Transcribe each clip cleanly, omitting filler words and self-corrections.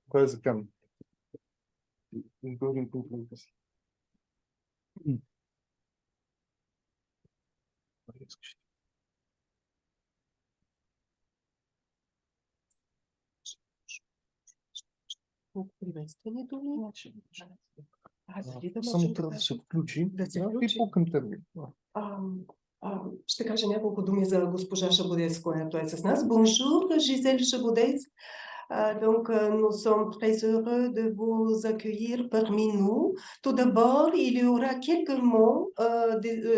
Кой е за камера? Приветстването ли? Само трябва да се включи. Да се И включи. по-към тебе. Ще кажа няколко думи за госпожа Шабодец, която е с нас. Bonjour, Gisèle Chabodès. Donc, nous sommes très heureux de vous accueillir parmi nous. Tout d'abord, il y aura quelques mots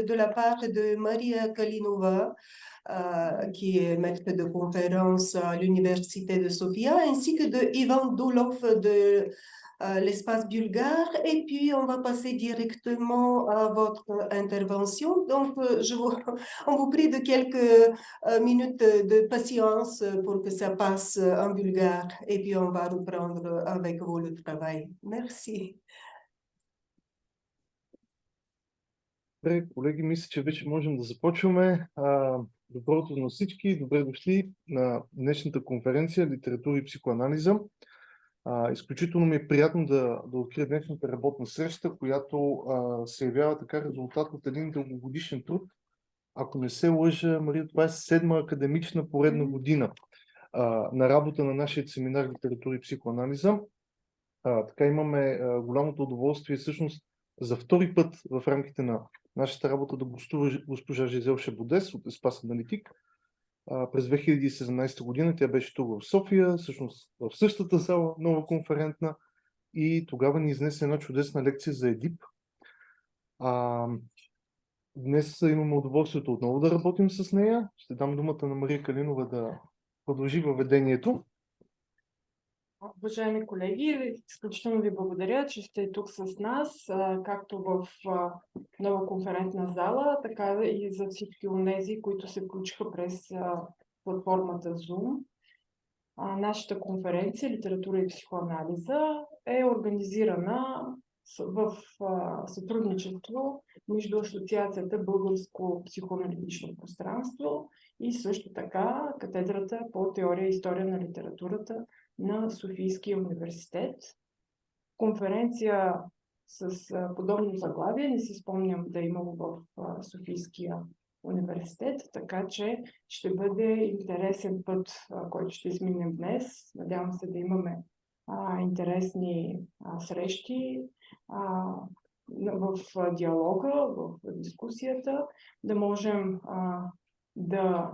de la part de Maria Kalinova, qui est maître de conférence à l'Université de Sofia, ainsi que de Ivan Doulov de l'espace bulgare. Et puis, on va passer directement à votre intervention. Donc, on vous prie de quelques minutes de patience pour que ça passe en bulgare. Et puis, on va reprendre avec vous le travail. Merci. Добре, колеги, мисля, че вече можем да започваме. Добро утро на всички. Добре дошли на днешната конференция Литература и психоанализа. Изключително ми е приятно да открия днешната работна среща, която се явява така резултат от един дългогодишен труд. Ако не се лъжа, Мария, това е 7-ма академична поредна година на работа на нашия семинар Литература и психоанализа. Така имаме голямото удоволствие всъщност за втори път в рамките на нашата работа да гостува госпожа Жизел Шабодес от Espace Analytique. През 2017 година тя беше тук в София, всъщност в същата зала, нова конферентна, и тогава ни изнесе една чудесна лекция за Едип. Днес имаме удоволствието отново да работим с нея. Ще дам думата на Мария Калинова да продължи въведението. Уважаеми колеги, изключително ви благодаря, че сте тук с нас, както в нова конферентна зала, така и за всички онези, които се включиха през платформата Zoom. Нашата конференция Литература и психоанализа е организирана в сътрудничество между Асоциацията Българско психоаналитично пространство и също така катедрата по теория и история на литературата на Софийския университет. Конференция с подобно заглавие не си спомням да е имало в Софийския университет, така че ще бъде интересен път, който ще изминем днес. Надявам се да имаме интересни срещи в диалога, в дискусията, да можем да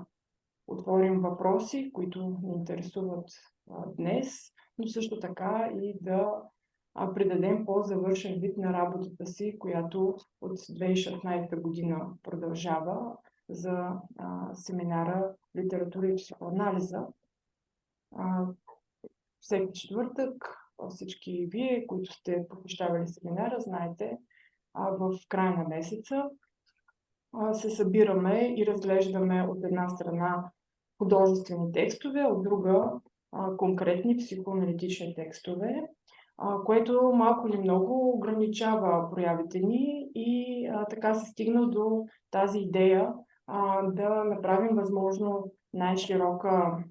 отворим въпроси, които ни интересуват днес, но също така и да придадем по-завършен вид на работата си, която от 2016 година продължава за семинара Литература и психоанализа. Всеки четвъртък всички вие, които сте посещавали семинара, знаете, в края на месеца се събираме и разглеждаме от една страна художествени текстове, от друга конкретни психоаналитични текстове, което малко или много ограничава проявите ни и така се стигна до тази идея да направим възможно най-широка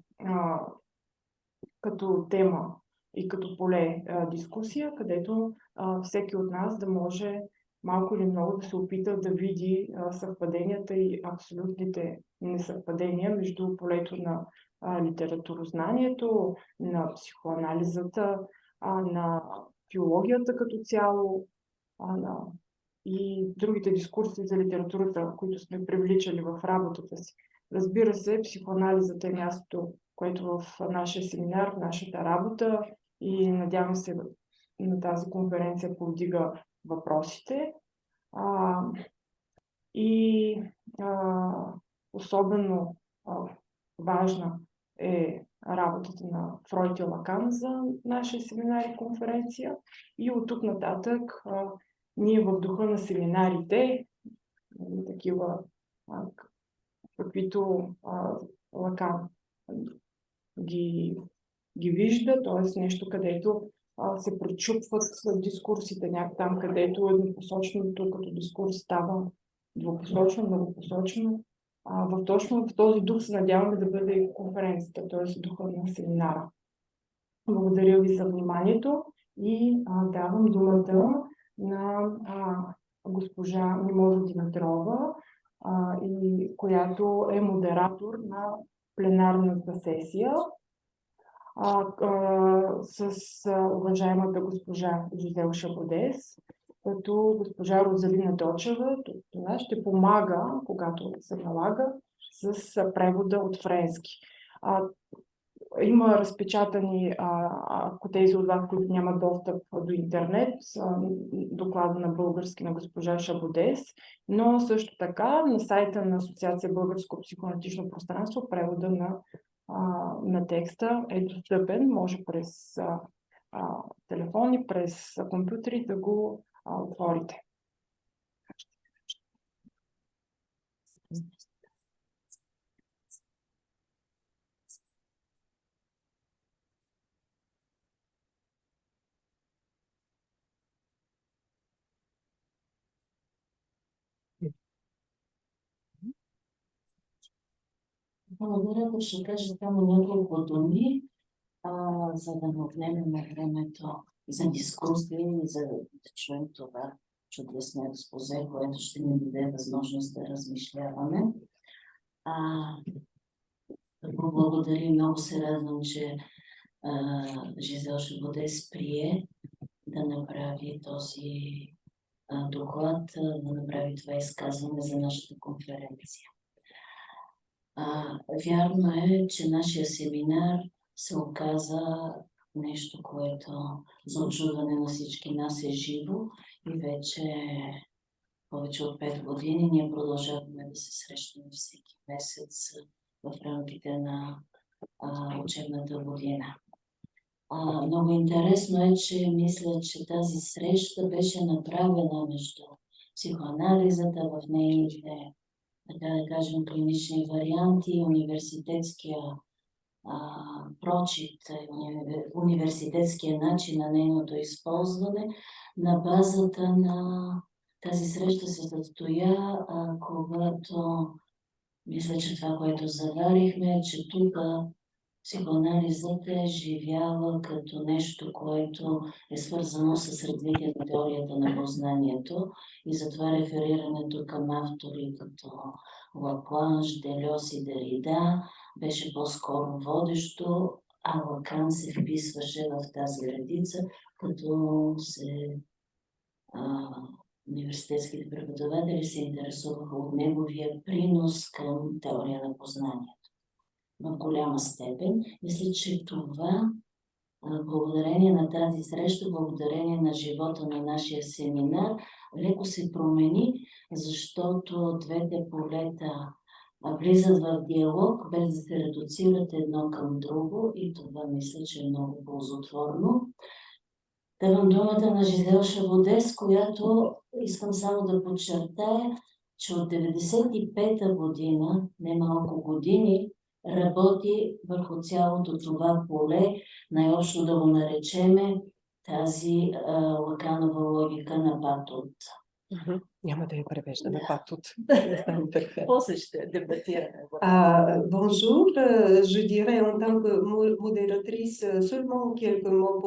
като тема и като поле дискусия, където всеки от нас да може малко или много да се опита да види съвпаденията и абсолютните несъвпадения между полето на литературознанието, на психоанализата, на филологията като цяло и другите дискурси за литературата, които сме привличали в работата си. Разбира се, психоанализата е мястото, което в нашия семинар, в нашата работа и надявам се на тази конференция повдига въпросите. Особено важна е работата на Фройд и Лакан за нашия семинар и конференция. И от тук нататък ние в духа на семинарите, такива каквито Лакан ги вижда, т.е. нещо, където се пречупват дискурсите там, където еднопосочното като дискурс става двупосочно, многопосочно, точно в този дух се надяваме да бъде и конференцията, т.е. духа на семинара. Благодаря ви за вниманието и давам думата на госпожа Мимоза Димитрова, която е модератор на пленарната сесия, с уважаемата госпожа Жизел Шабудес, като госпожа Розалина Дочева това ще помага, когато се налага, с превода от френски. Има разпечатани, ако тези от вас, които нямат достъп до интернет, доклада на български на госпожа Шабудес, но също така на сайта на Асоциация Българско психоаналитично пространство превода на текста е достъпен, може през телефони, през компютри да го отворите. Благодаря, ще кажа само няколко думи, за да не отнемем времето за дискусия и за да чуем това чудесно експозе, което ще ни даде възможност да размишляваме. Благодаря, много се радвам, че Жизел Шабудес прие да направи този доклад, да направи това изказване за нашата конференция. Вярно е, че нашия семинар се оказа нещо, което за очудване на всички нас е живо и вече повече от 5 години ние продължаваме да се срещаме всеки месец в рамките на учебната година. Много интересно е, че мисля, че тази среща беше направена между психоанализата в нейните, така да кажем, клинични варианти, университетския прочит, университетския начин на нейното използване. На базата на тази среща се състоя, когато мисля, че това, което заварихме, че тук психоанализът е живяла като нещо, което е свързано с развитие на теорията на познанието и затова реферирането към автори като Лапланш, Дельос и Дерида беше по-скоро водещо, а Лакан се вписваше в тази редица, като университетските преподаватели се интересуваха от неговия принос към теория на познанието. В голяма степен. Мисля, че това, благодарение на тази среща, благодарение на живота на нашия семинар, леко се промени, защото двете полета влизат в диалог, без да се редуцират едно към друго и това мисля, че е много ползотворно. Давам думата на Жизел Шабудес, която искам само да подчертая, че от 1995 година, немалко години, работи върху цялото това поле, най-общо да го наречеме тази Лаканова логика на Батут. Няма да я превеждаме Батут. После ще дебатираме. Bonjour, je dirais en tant que modératrice seulement quelques mots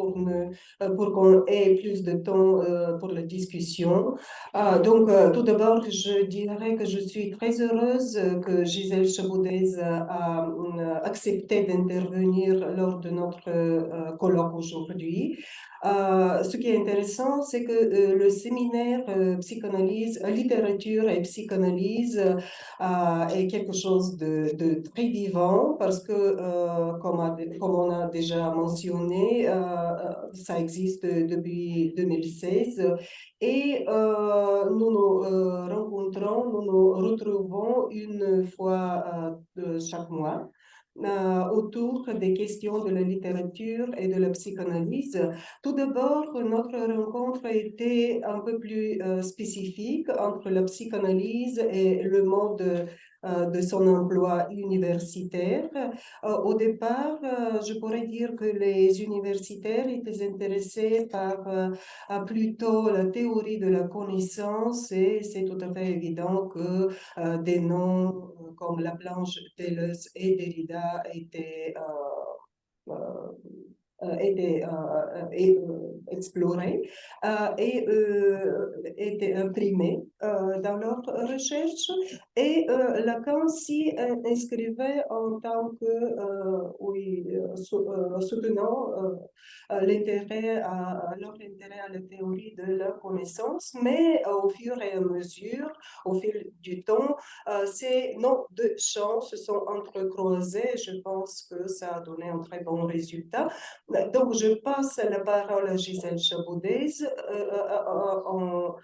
pour qu'on ait plus de temps pour la discussion. Donc, tout d'abord, je dirais que je suis très heureuse que Gisèle Chaboudez a accepté d'intervenir lors de notre colloque aujourd'hui. Ce qui est intéressant, c'est que le séminaire psychanalyse, littérature et psychanalyse est quelque chose de très vivant parce que, comme on a déjà mentionné, ça existe depuis 2016 et nous nous rencontrons, nous nous retrouvons une fois chaque mois. Autour des questions de la littérature et de la psychanalyse. Tout d'abord, notre rencontre a été un peu plus spécifique entre la psychanalyse et le monde de son emploi universitaire. Au départ, je pourrais dire que les universitaires étaient intéressés par plutôt la théorie de la connaissance et c'est tout à fait évident que des noms comme Laplanche, Deleuze et Derrida étaient explorés et étaient imprimés dans leur recherche. Et Lacan s'y inscrivait en tant que soutenant leur intérêt à la théorie de la connaissance, mais au fur et à mesure, au fil du temps, ces deux champs se sont entrecroisés. Je pense que ça a donné un très bon résultat. Donc, je passe la parole à Gisèle Chaboudez en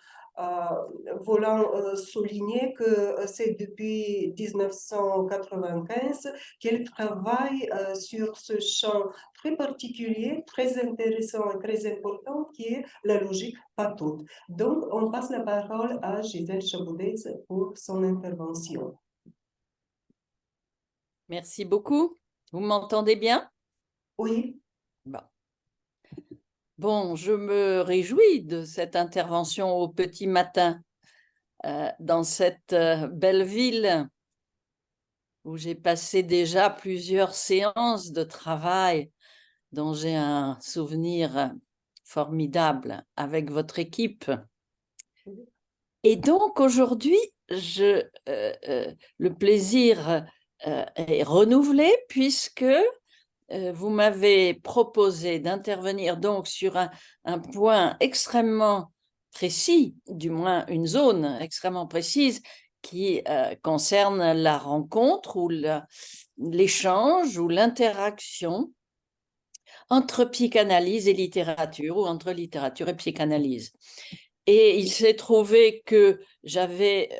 voulant souligner que c'est depuis 1995 qu'elle travaille sur ce champ très particulier, très intéressant et très important qui est la logique pas toute. Donc, on passe la parole à Gisèle Chaboudez pour son intervention. Merci beaucoup. Vous m'entendez bien? Oui. Bon, je me réjouis de cette intervention au petit matin dans cette belle ville où j'ai passé déjà plusieurs séances de travail dont j'ai un souvenir formidable avec votre équipe. Et donc aujourd'hui, le plaisir est renouvelé puisque vous m'avez proposé d'intervenir donc sur un point extrêmement précis, du moins une zone extrêmement précise qui concerne la rencontre ou l'échange ou l'interaction entre psychanalyse et littérature ou entre littérature et psychanalyse. Et il s'est trouvé que j'avais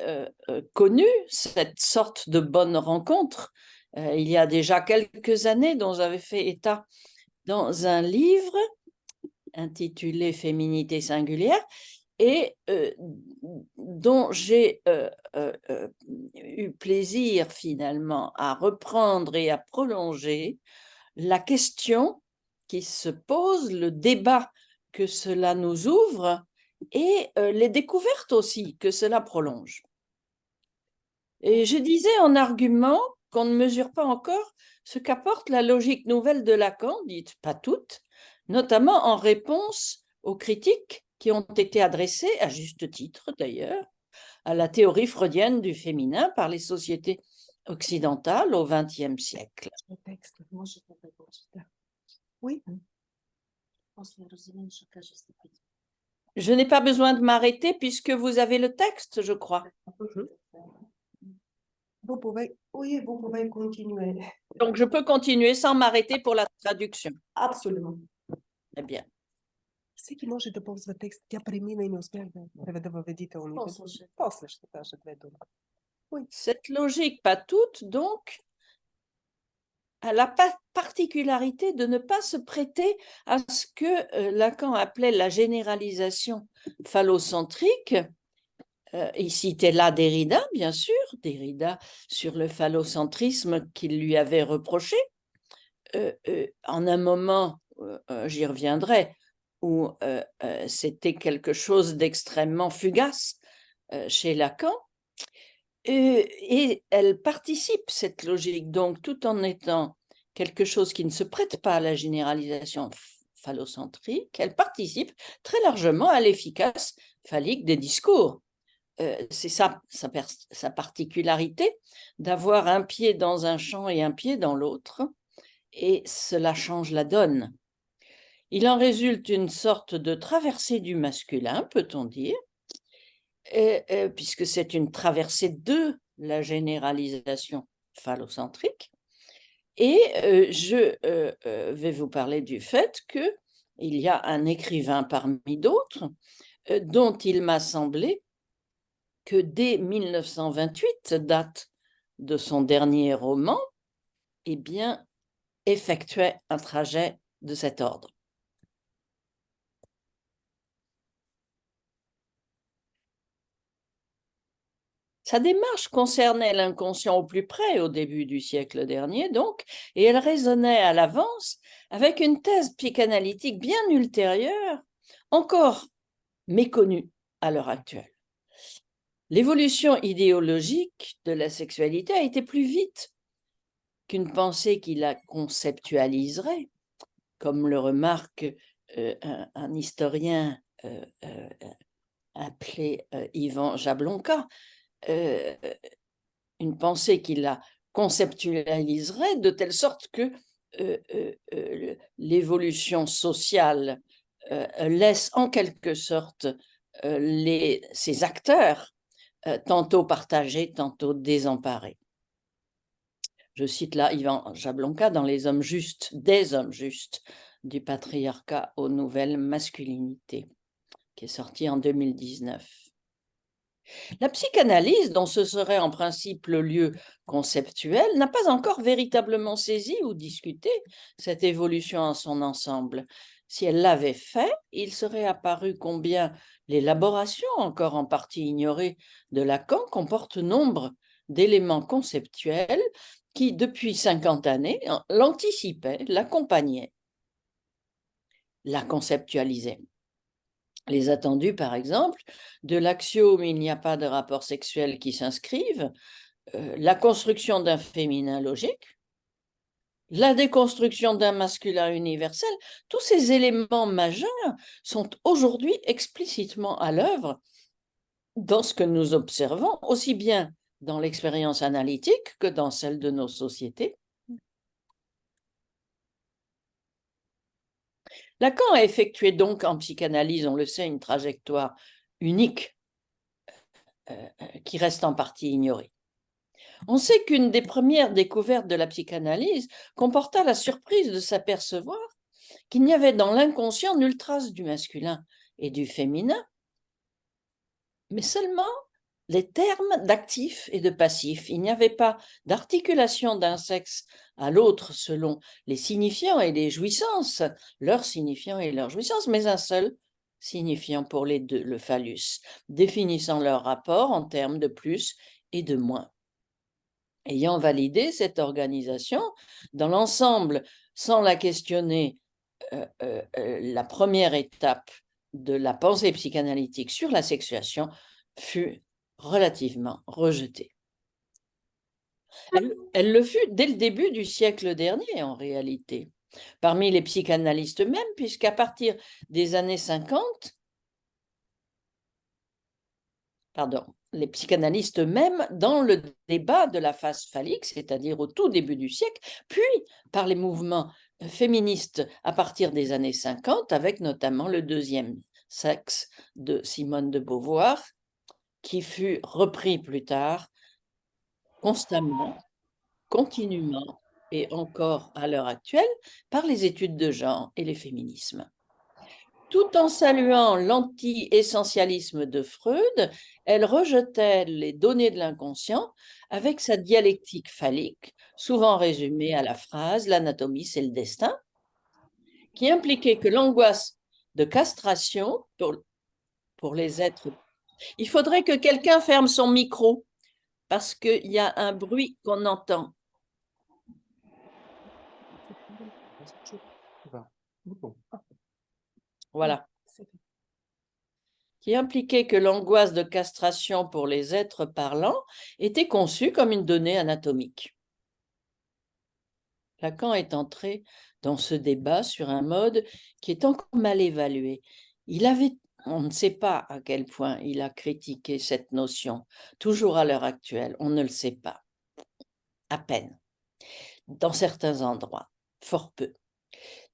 connu cette sorte de bonne rencontre il y a déjà quelques années, dont j'avais fait état dans un livre intitulé Féminité singulière et dont j'ai eu plaisir finalement à reprendre et à prolonger la question qui se pose, le débat que cela nous ouvre et les découvertes aussi que cela prolonge. Et je disais en argument qu'on ne mesure pas encore ce qu'apporte la logique nouvelle de Lacan, dite pas toute, notamment en réponse aux critiques qui ont été adressées, à juste titre d'ailleurs, à la théorie freudienne du féminin par les sociétés occidentales au XXe siècle. Oui. Je n'ai pas besoin de m'arrêter puisque vous avez le texte, je crois. Vous pouvez continuer. Donc, je peux continuer sans m'arrêter pour la traduction. Absolument. Très bien. Всеки може да ползва текст. Тя премина и не успях да преведа въведителните. После ще кажа две думи. Cette logique, pas toute, donc, a la particularité de ne pas se prêter à ce que Lacan appelait la généralisation phallocentrique. Il citait là Derrida, bien sûr, Derrida sur le phallocentrisme qu'il lui avait reproché. En un moment, j'y reviendrai, où c'était quelque chose d'extrêmement fugace chez Lacan. Et elle participe, cette logique, donc tout en étant quelque chose qui ne se prête pas à la généralisation phallocentrique, elle participe très largement à l'efficace phallique des discours. C'est sa particularité d'avoir un pied dans un champ et un pied dans l'autre, et cela change la donne. Il en résulte une sorte de traversée du masculin, peut-on dire, puisque c'est une traversée de la généralisation phallocentrique. Et je vais vous parler du fait qu'il y a un écrivain parmi d'autres dont il m'a semblé que dès 1928, date de son dernier roman, eh bien, effectuait un trajet de cet ordre. Sa démarche concernait l'inconscient au plus près au début du siècle dernier, donc, et elle résonnait à l'avance avec une thèse psychanalytique bien ultérieure, encore méconnue à l'heure actuelle. L'évolution idéologique de la sexualité a été plus vite qu'une pensée qui la conceptualiserait, comme le remarque un historien appelé Ivan Jablonka, une pensée qui la conceptualiserait de telle sorte que l'évolution sociale laisse en quelque sorte ses acteurs tantôt partagés, tantôt désemparés. Je cite là Ivan Jablonka dans Les hommes justes, des hommes justes, du patriarcat aux nouvelles masculinités, qui est sorti en 2019. La psychanalyse, dont ce serait en principe le lieu conceptuel, n'a pas encore véritablement saisi ou discuté cette évolution en son ensemble. Si elle l'avait fait, il serait apparu combien l'élaboration, encore en partie ignorée, de Lacan comporte nombre d'éléments conceptuels qui, depuis 50 années, l'anticipaient, l'accompagnaient, la conceptualisaient. Les attendus, par exemple, de l'axiome « il n'y a pas de rapport sexuel qui s'inscrivent », la construction d'un féminin logique, la déconstruction d'un masculin universel, tous ces éléments majeurs sont aujourd'hui explicitement à l'œuvre dans ce que nous observons, aussi bien dans l'expérience analytique que dans celle de nos sociétés. Lacan a effectué donc en psychanalyse, on le sait, une trajectoire unique qui reste en partie ignorée. On sait qu'une des premières découvertes de la psychanalyse comporta la surprise de s'apercevoir qu'il n'y avait dans l'inconscient nulle trace du masculin et du féminin, mais seulement les termes d'actif et de passif. Il n'y avait pas d'articulation d'un sexe à l'autre selon les signifiants et les jouissances, leurs signifiants et leurs jouissances, mais un seul signifiant pour les deux, le phallus, définissant leur rapport en termes de plus et de moins. Ayant validé cette organisation, dans l'ensemble, sans la questionner, la première étape de la pensée psychanalytique sur la sexuation fut relativement rejetée. Elle le fut dès le début du siècle dernier, en réalité, parmi les psychanalystes même, puisqu'à partir des années 50, les psychanalystes même dans le débat de la phase phallique, c'est-à-dire au tout début du siècle, puis par les mouvements féministes à partir des années 50, avec notamment le deuxième sexe de Simone de Beauvoir, qui fut repris plus tard constamment, continuellement et encore à l'heure actuelle par les études de genre et les féminismes. Tout en saluant l'anti-essentialisme de Freud, elle rejetait les données de l'inconscient avec sa dialectique phallique, souvent résumée à la phrase « l'anatomie, c'est le destin », qui impliquait que l'angoisse de castration pour les êtres... Il faudrait que quelqu'un ferme son micro parce qu'il y a un bruit qu'on entend. Voilà. Qui impliquait que l'angoisse de castration pour les êtres parlants était conçue comme une donnée anatomique. Lacan est entré dans ce débat sur un mode qui est encore mal évalué. On ne sait pas à quel point il a critiqué cette notion, toujours à l'heure actuelle, on ne le sait pas, à peine, dans certains endroits, fort peu.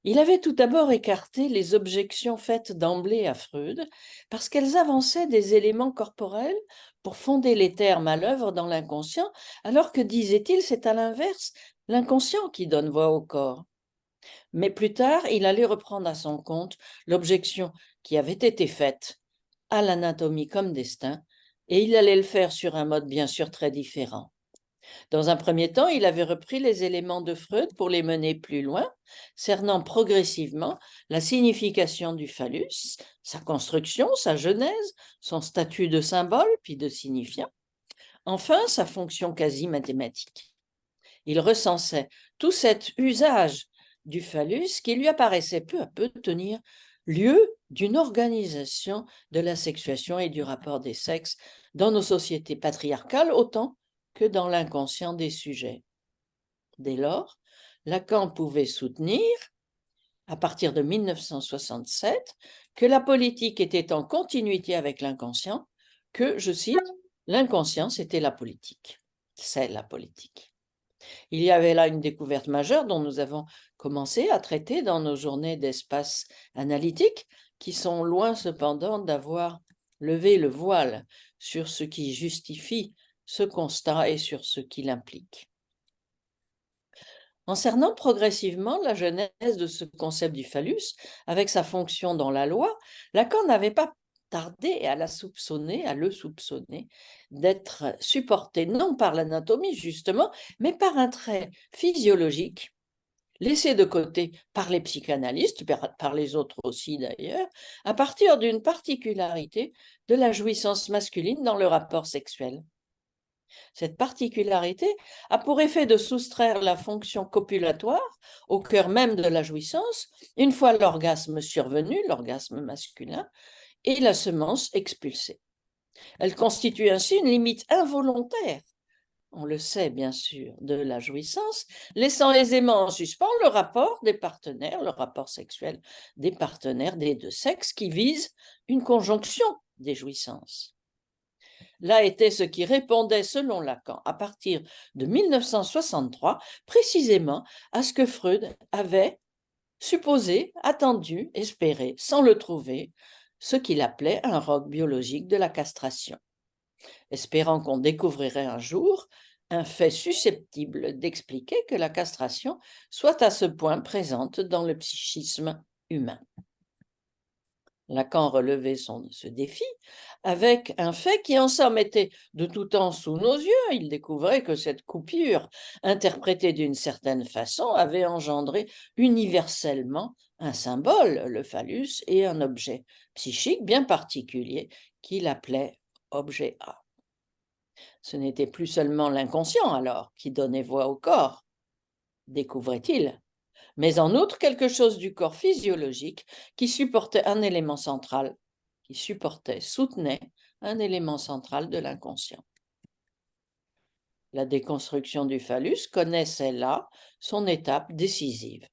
Il avait tout d'abord écarté les objections faites d'emblée à Freud parce qu'elles avançaient des éléments corporels pour fonder les termes à l'œuvre dans l'inconscient, alors que, disait-il, c'est à l'inverse, l'inconscient qui donne voix au corps. Mais plus tard, il allait reprendre à son compte l'objection qui avait été faite à l'anatomie comme destin, et il allait le faire sur un mode bien sûr très différent. Dans un premier temps, il avait repris les éléments de Freud pour les mener plus loin, cernant progressivement la signification du phallus, sa construction, sa genèse, son statut de symbole puis de signifiant, Enfin, sa fonction quasi mathématique. Il recensait tout cet usage du phallus qui lui apparaissait peu à peu tenir lieu d'une organisation de la sexuation et du rapport des sexes dans nos sociétés patriarcales autant que dans l'inconscient des sujets. Dès lors, Lacan pouvait soutenir, à partir de 1967, que la politique était en continuité avec l'inconscient, que, je cite, « l'inconscient, c'était la politique. C'est la politique ». Il y avait là une découverte majeure dont nous avons commencé à traiter dans nos journées d'espace analytique, qui sont loin cependant d'avoir levé le voile sur ce qui justifie ce constat et sur ce qui l'implique. En cernant progressivement la genèse de ce concept du phallus, avec sa fonction dans la loi, Lacan n'avait pas tardé à le soupçonner d'être supporté non par l'anatomie justement, mais par un trait physiologique, laissé de côté par les psychanalystes, par les autres aussi d'ailleurs, à partir d'une particularité de la jouissance masculine dans le rapport sexuel. Cette particularité a pour effet de soustraire la fonction copulatoire au cœur même de la jouissance, une fois l'orgasme survenu, l'orgasme masculin, et la semence expulsée. Elle constitue ainsi une limite involontaire, on le sait bien sûr, de la jouissance, laissant aisément en suspens le rapport des partenaires, le rapport sexuel des partenaires des deux sexes qui vise une conjonction des jouissances. Là était ce qui répondait, selon Lacan, à partir de 1963, précisément à ce que Freud avait supposé, attendu, espéré, sans le trouver, ce qu'il appelait un roc biologique de la castration, espérant qu'on découvrirait un jour un fait susceptible d'expliquer que la castration soit à ce point présente dans le psychisme humain. Lacan relevait ce défi avec un fait qui en somme était de tout temps sous nos yeux. Il découvrait que cette coupure, interprétée d'une certaine façon, avait engendré universellement un symbole, le phallus, et un objet psychique bien particulier qu'il appelait objet A. Ce n'était plus seulement l'inconscient alors qui donnait voix au corps, découvrait-il, mais en outre quelque chose du corps physiologique qui supportait un élément central, soutenait un élément central de l'inconscient. La déconstruction du phallus connaissait là son étape décisive.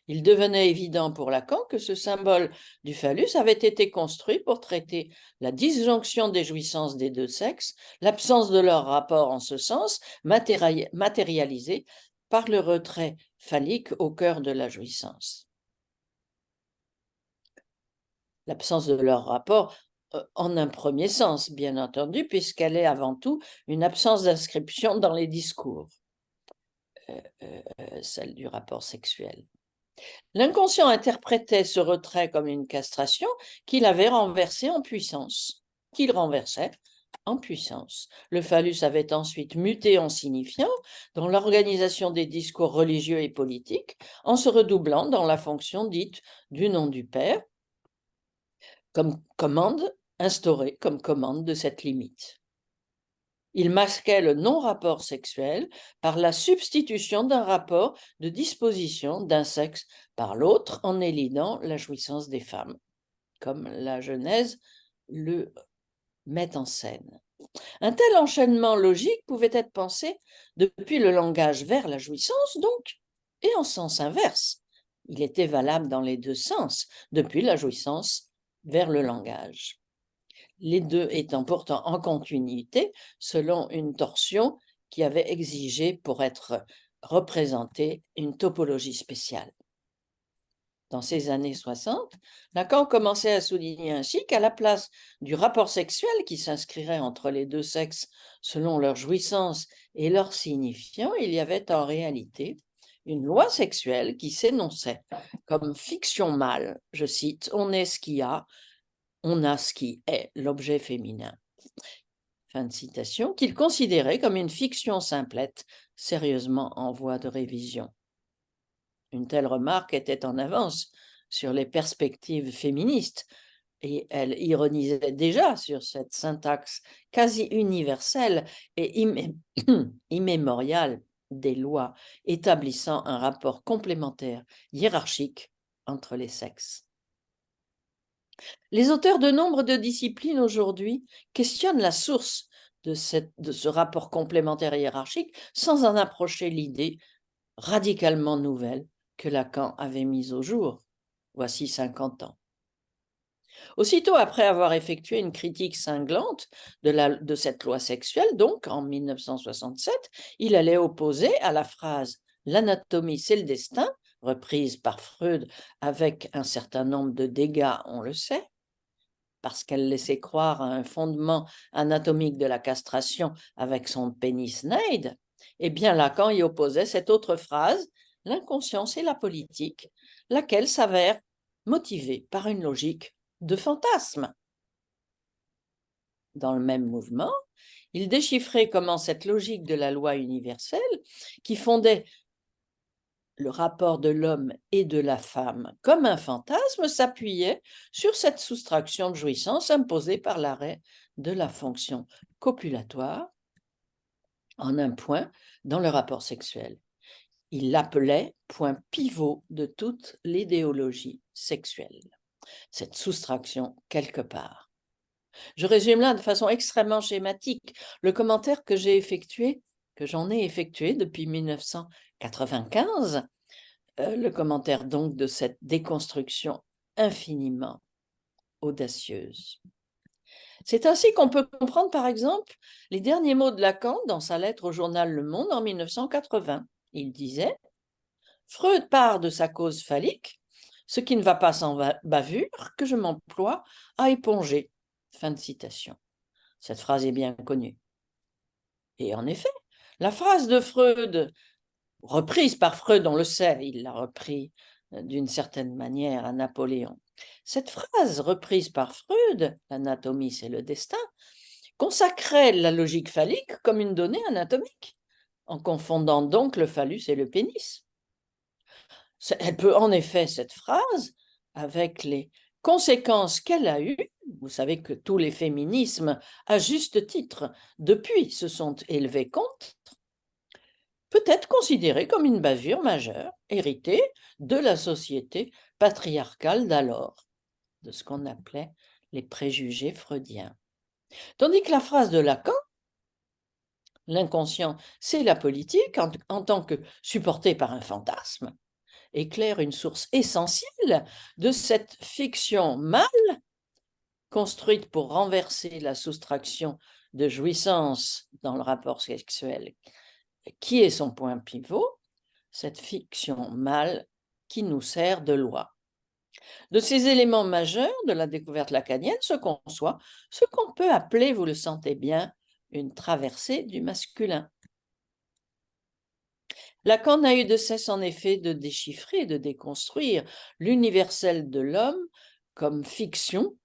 Il devenait évident pour Lacan que ce symbole du phallus avait été construit pour traiter la disjonction des jouissances des deux sexes, l'absence de leur rapport en ce sens, matérialisée par le retrait phallique au cœur de la jouissance. L'absence de leur rapport en un premier sens, bien entendu, puisqu'elle est avant tout une absence d'inscription dans les discours, celle du rapport sexuel. L'inconscient interprétait ce retrait comme une castration qu'il avait renversé en puissance, qu'il renversait en puissance. Le phallus avait ensuite muté en signifiant dans l'organisation des discours religieux et politiques, en se redoublant dans la fonction dite du nom du Père, comme commande, instaurée comme commande de cette limite. Il masquait le non-rapport sexuel par la substitution d'un rapport de disposition d'un sexe par l'autre en élidant la jouissance des femmes, comme la Genèse le met en scène. Un tel enchaînement logique pouvait être pensé depuis le langage vers la jouissance, donc, et en sens inverse. Il était valable dans les deux sens, depuis la jouissance vers le langage. Les deux étant pourtant en continuité selon une torsion qui avait exigé pour être représentée une topologie spéciale. Dans ces années 60, Lacan commençait à souligner ainsi qu'à la place du rapport sexuel qui s'inscrirait entre les deux sexes selon leur jouissance et leur signifiant, il y avait en réalité une loi sexuelle qui s'énonçait comme fiction mâle, je cite, « on est ce qu'il y a, on a ce qui est l'objet féminin ». Fin de citation, qu'il considérait comme une fiction simplette, sérieusement en voie de révision. Une telle remarque était en avance sur les perspectives féministes, et elle ironisait déjà sur cette syntaxe quasi universelle et immémoriale des lois établissant un rapport complémentaire hiérarchique entre les sexes. Les auteurs de nombre de disciplines aujourd'hui questionnent la source de ce rapport complémentaire hiérarchique sans en approcher l'idée radicalement nouvelle que Lacan avait mise au jour, voici 50 ans. Aussitôt après avoir effectué une critique cinglante de cette loi sexuelle, donc en 1967, il allait opposer à la phrase « l'anatomie, c'est le destin », reprise par Freud avec un certain nombre de dégâts, on le sait, parce qu'elle laissait croire à un fondement anatomique de la castration avec son pénis Neide, eh bien Lacan y opposait cette autre phrase, « l'inconscience et la politique », laquelle s'avère motivée par une logique de fantasme. Dans le même mouvement, il déchiffrait comment cette logique de la loi universelle, qui fondait le rapport de l'homme et de la femme comme un fantasme, s'appuyait sur cette soustraction de jouissance imposée par l'arrêt de la fonction copulatoire en un point dans le rapport sexuel. Il l'appelait point pivot de toute l'idéologie sexuelle, cette soustraction quelque part. Je résume là de façon extrêmement schématique le commentaire que j'en ai effectué depuis 1995, le commentaire donc de cette déconstruction infiniment audacieuse. C'est ainsi qu'on peut comprendre par exemple les derniers mots de Lacan dans sa lettre au journal Le Monde en 1980. Il disait « Freud part de sa cause phallique, ce qui ne va pas sans bavure, que je m'emploie à éponger. » Fin de citation. Cette phrase est bien connue. Et en effet, la phrase de Freud, reprise par Freud, on le sait, il l'a repris d'une certaine manière à Napoléon. Cette phrase reprise par Freud, l'anatomie c'est le destin, consacrait la logique phallique comme une donnée anatomique, en confondant donc le phallus et le pénis. Elle peut en effet, cette phrase, avec les conséquences qu'elle a eues, vous savez que tous les féminismes, à juste titre, depuis se sont élevés contre, peut être considérée comme une bavure majeure, héritée de la société patriarcale d'alors, de ce qu'on appelait les préjugés freudiens. Tandis que la phrase de Lacan, l'inconscient, c'est la politique, en tant que supportée par un fantasme, éclaire une source essentielle de cette fiction mâle construite pour renverser la soustraction de jouissance dans le rapport sexuel, qui est son point pivot, cette fiction mâle qui nous sert de loi. De ces éléments majeurs de la découverte lacanienne se conçoit ce qu'on peut appeler, vous le sentez bien, une traversée du masculin. Lacan n'a eu de cesse en effet de déchiffrer, de déconstruire l'universel de l'homme comme fiction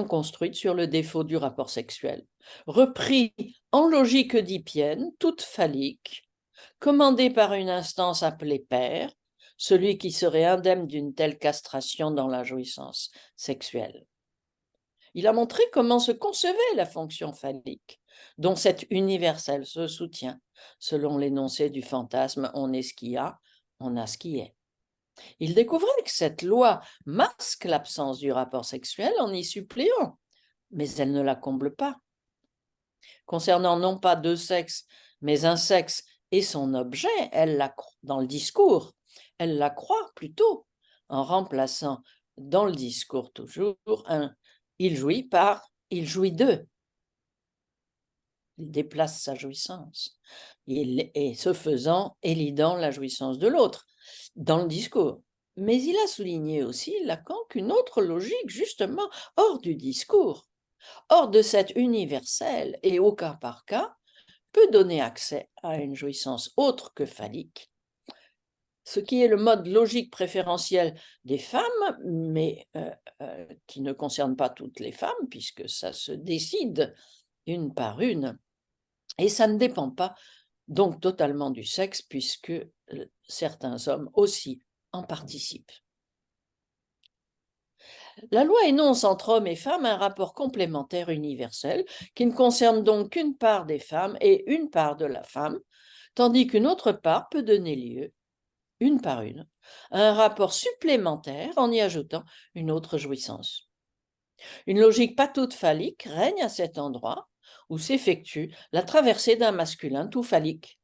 construite sur le défaut du rapport sexuel, repris en logique oedipienne, toute phallique, commandée par une instance appelée père, celui qui serait indemne d'une telle castration dans la jouissance sexuelle. Il a montré comment se concevait la fonction phallique, dont cet universel se soutient, selon l'énoncé du fantasme « on est ce qu'il y a, on a ce qui est ». Il découvrait que cette loi masque l'absence du rapport sexuel en y suppléant, mais elle ne la comble pas. Concernant non pas deux sexes, mais un sexe et son objet, dans le discours, elle la croit plutôt, en remplaçant dans le discours toujours un « il jouit » par « il jouit d'eux ». Il déplace sa jouissance, et ce faisant, élidant la jouissance de l'autre dans le discours. Mais il a souligné aussi, Lacan, qu'une autre logique, justement, hors du discours, hors de cet universel et au cas par cas, peut donner accès à une jouissance autre que phallique, ce qui est le mode logique préférentiel des femmes, mais qui ne concerne pas toutes les femmes, puisque ça se décide une par une, et ça ne dépend pas donc totalement du sexe, puisque certains hommes aussi en participent. La loi énonce entre hommes et femmes un rapport complémentaire universel qui ne concerne donc qu'une part des femmes et une part de la femme, tandis qu'une autre part peut donner lieu, une par une, à un rapport supplémentaire en y ajoutant une autre jouissance. Une logique pas toute phallique règne à cet endroit où s'effectue la traversée d'un masculin tout phallique,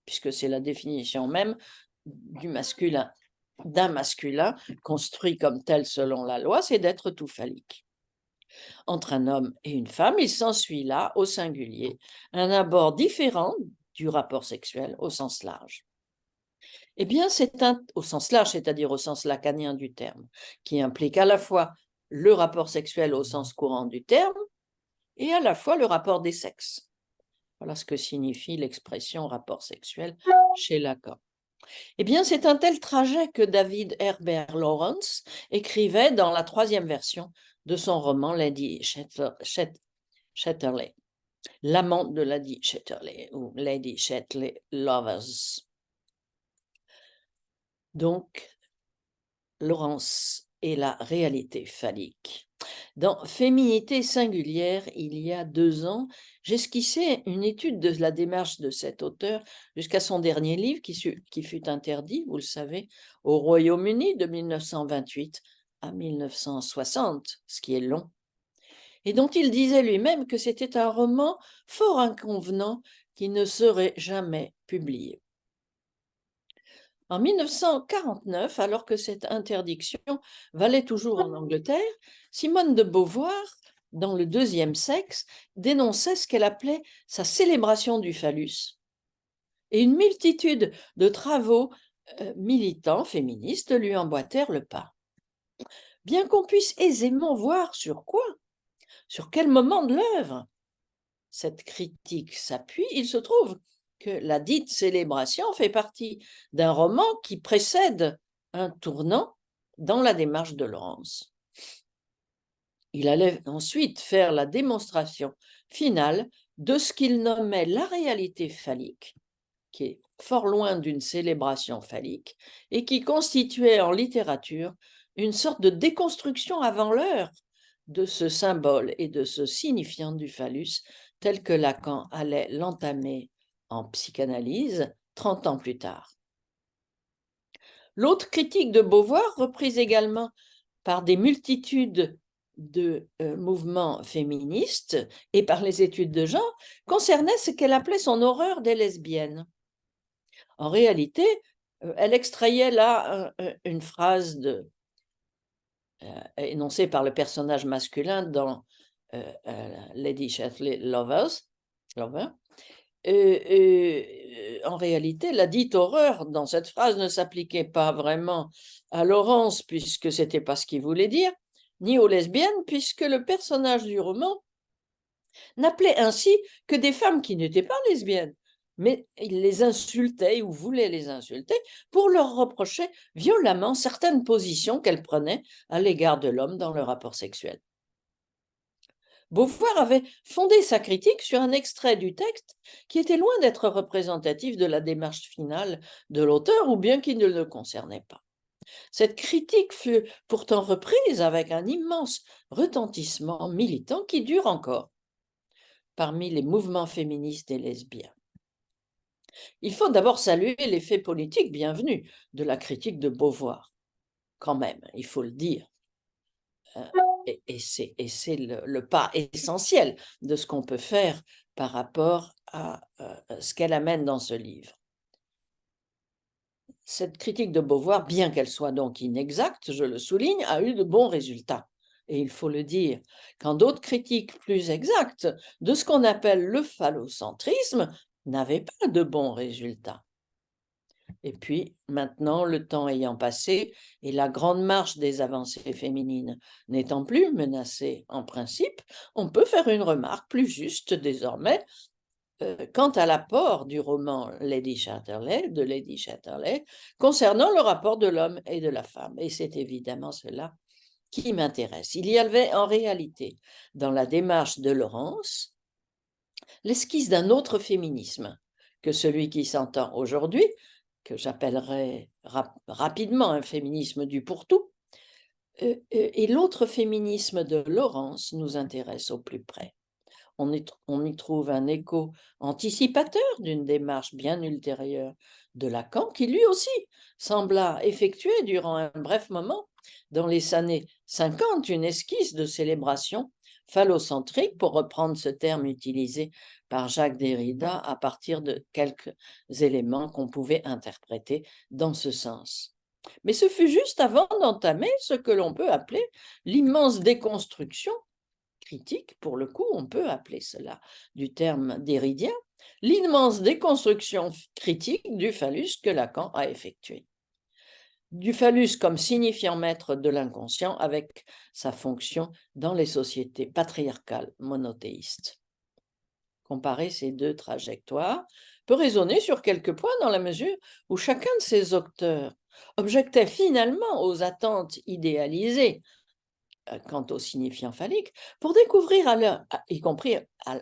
puisque c'est la définition même du masculin. D'un masculin construit comme tel selon la loi, c'est d'être tout phallique. Entre un homme et une femme, il s'ensuit là, au singulier, un abord différent du rapport sexuel au sens large. Eh bien, au sens large, c'est-à-dire au sens lacanien du terme, qui implique à la fois le rapport sexuel au sens courant du terme et à la fois le rapport des sexes. Voilà ce que signifie l'expression rapport sexuel chez Lacan. Eh bien, c'est un tel trajet que David Herbert Lawrence écrivait dans la 3e version de son roman Lady Chatterley, l'amante de Lady Chatterley ou Lady Chatterley Lovers. Donc, Lawrence et la réalité phallique. Dans Féminité singulière, il y a 2 ans, j'esquissais une étude de la démarche de cet auteur jusqu'à son dernier livre qui fut interdit, vous le savez, au Royaume-Uni de 1928 à 1960, ce qui est long, et dont il disait lui-même que c'était un roman fort inconvenant qui ne serait jamais publié. En 1949, alors que cette interdiction valait toujours en Angleterre, Simone de Beauvoir, dans Le 2e sexe, dénonçait ce qu'elle appelait sa célébration du phallus. Et une multitude de travaux militants féministes lui emboîtèrent le pas. Bien qu'on puisse aisément voir sur quel moment de l'œuvre cette critique s'appuie, il se trouve que la dite célébration fait partie d'un roman qui précède un tournant dans la démarche de Lawrence. Il allait ensuite faire la démonstration finale de ce qu'il nommait la réalité phallique, qui est fort loin d'une célébration phallique, et qui constituait en littérature une sorte de déconstruction avant l'heure de ce symbole et de ce signifiant du phallus, tel que Lacan allait l'entamer en psychanalyse 30 ans plus tard. L'autre critique de Beauvoir, reprise également par des multitudes de mouvements féministes et par les études de genre, concernait ce qu'elle appelait son horreur des lesbiennes. En réalité, elle extrayait là une phrase énoncée par le personnage masculin dans Lady Chatterley Lover. En réalité, la dite horreur dans cette phrase ne s'appliquait pas vraiment à Lawrence, puisque ce n'était pas ce qu'il voulait dire, ni aux lesbiennes, puisque le personnage du roman n'appelait ainsi que des femmes qui n'étaient pas lesbiennes, mais il les insultait ou voulait les insulter pour leur reprocher violemment certaines positions qu'elles prenaient à l'égard de l'homme dans le rapport sexuel. Beauvoir avait fondé sa critique sur un extrait du texte qui était loin d'être représentatif de la démarche finale de l'auteur, ou bien qui ne le concernait pas. Cette critique fut pourtant reprise avec un immense retentissement militant qui dure encore parmi les mouvements féministes et lesbiens. Il faut d'abord saluer l'effet politique bienvenu de la critique de Beauvoir, quand même, il faut le dire. Et c'est le pas essentiel de ce qu'on peut faire par rapport à ce qu'elle amène dans ce livre. Cette critique de Beauvoir, bien qu'elle soit donc inexacte, je le souligne, a eu de bons résultats. Et il faut le dire, quand d'autres critiques plus exactes de ce qu'on appelle le phallocentrisme n'avaient pas de bons résultats. Et puis, maintenant, le temps ayant passé et la grande marche des avancées féminines n'étant plus menacée en principe, on peut faire une remarque plus juste désormais quant à l'apport du roman de Lady Chatterley, concernant le rapport de l'homme et de la femme. Et c'est évidemment cela qui m'intéresse. Il y avait en réalité, dans la démarche de Lawrence, l'esquisse d'un autre féminisme que celui qui s'entend aujourd'hui, que j'appellerais rapidement un féminisme du pour-tout, Et l'autre féminisme de Laurence nous intéresse au plus près. On y trouve un écho anticipateur d'une démarche bien ultérieure de Lacan, qui lui aussi sembla effectuer durant un bref moment, dans les années 50, une esquisse de célébration phallocentrique, pour reprendre ce terme utilisé par Jacques Derrida à partir de quelques éléments qu'on pouvait interpréter dans ce sens. Mais ce fut juste avant d'entamer ce que l'on peut appeler l'immense déconstruction critique, pour le coup, on peut appeler cela du terme derridien, l'immense déconstruction critique du phallus que Lacan a effectué. Du phallus comme signifiant maître de l'inconscient avec sa fonction dans les sociétés patriarcales monothéistes. Comparer ces deux trajectoires peut raisonner sur quelques points dans la mesure où chacun de ces auteurs objectait finalement aux attentes idéalisées quant au signifiant phallique, pour découvrir y compris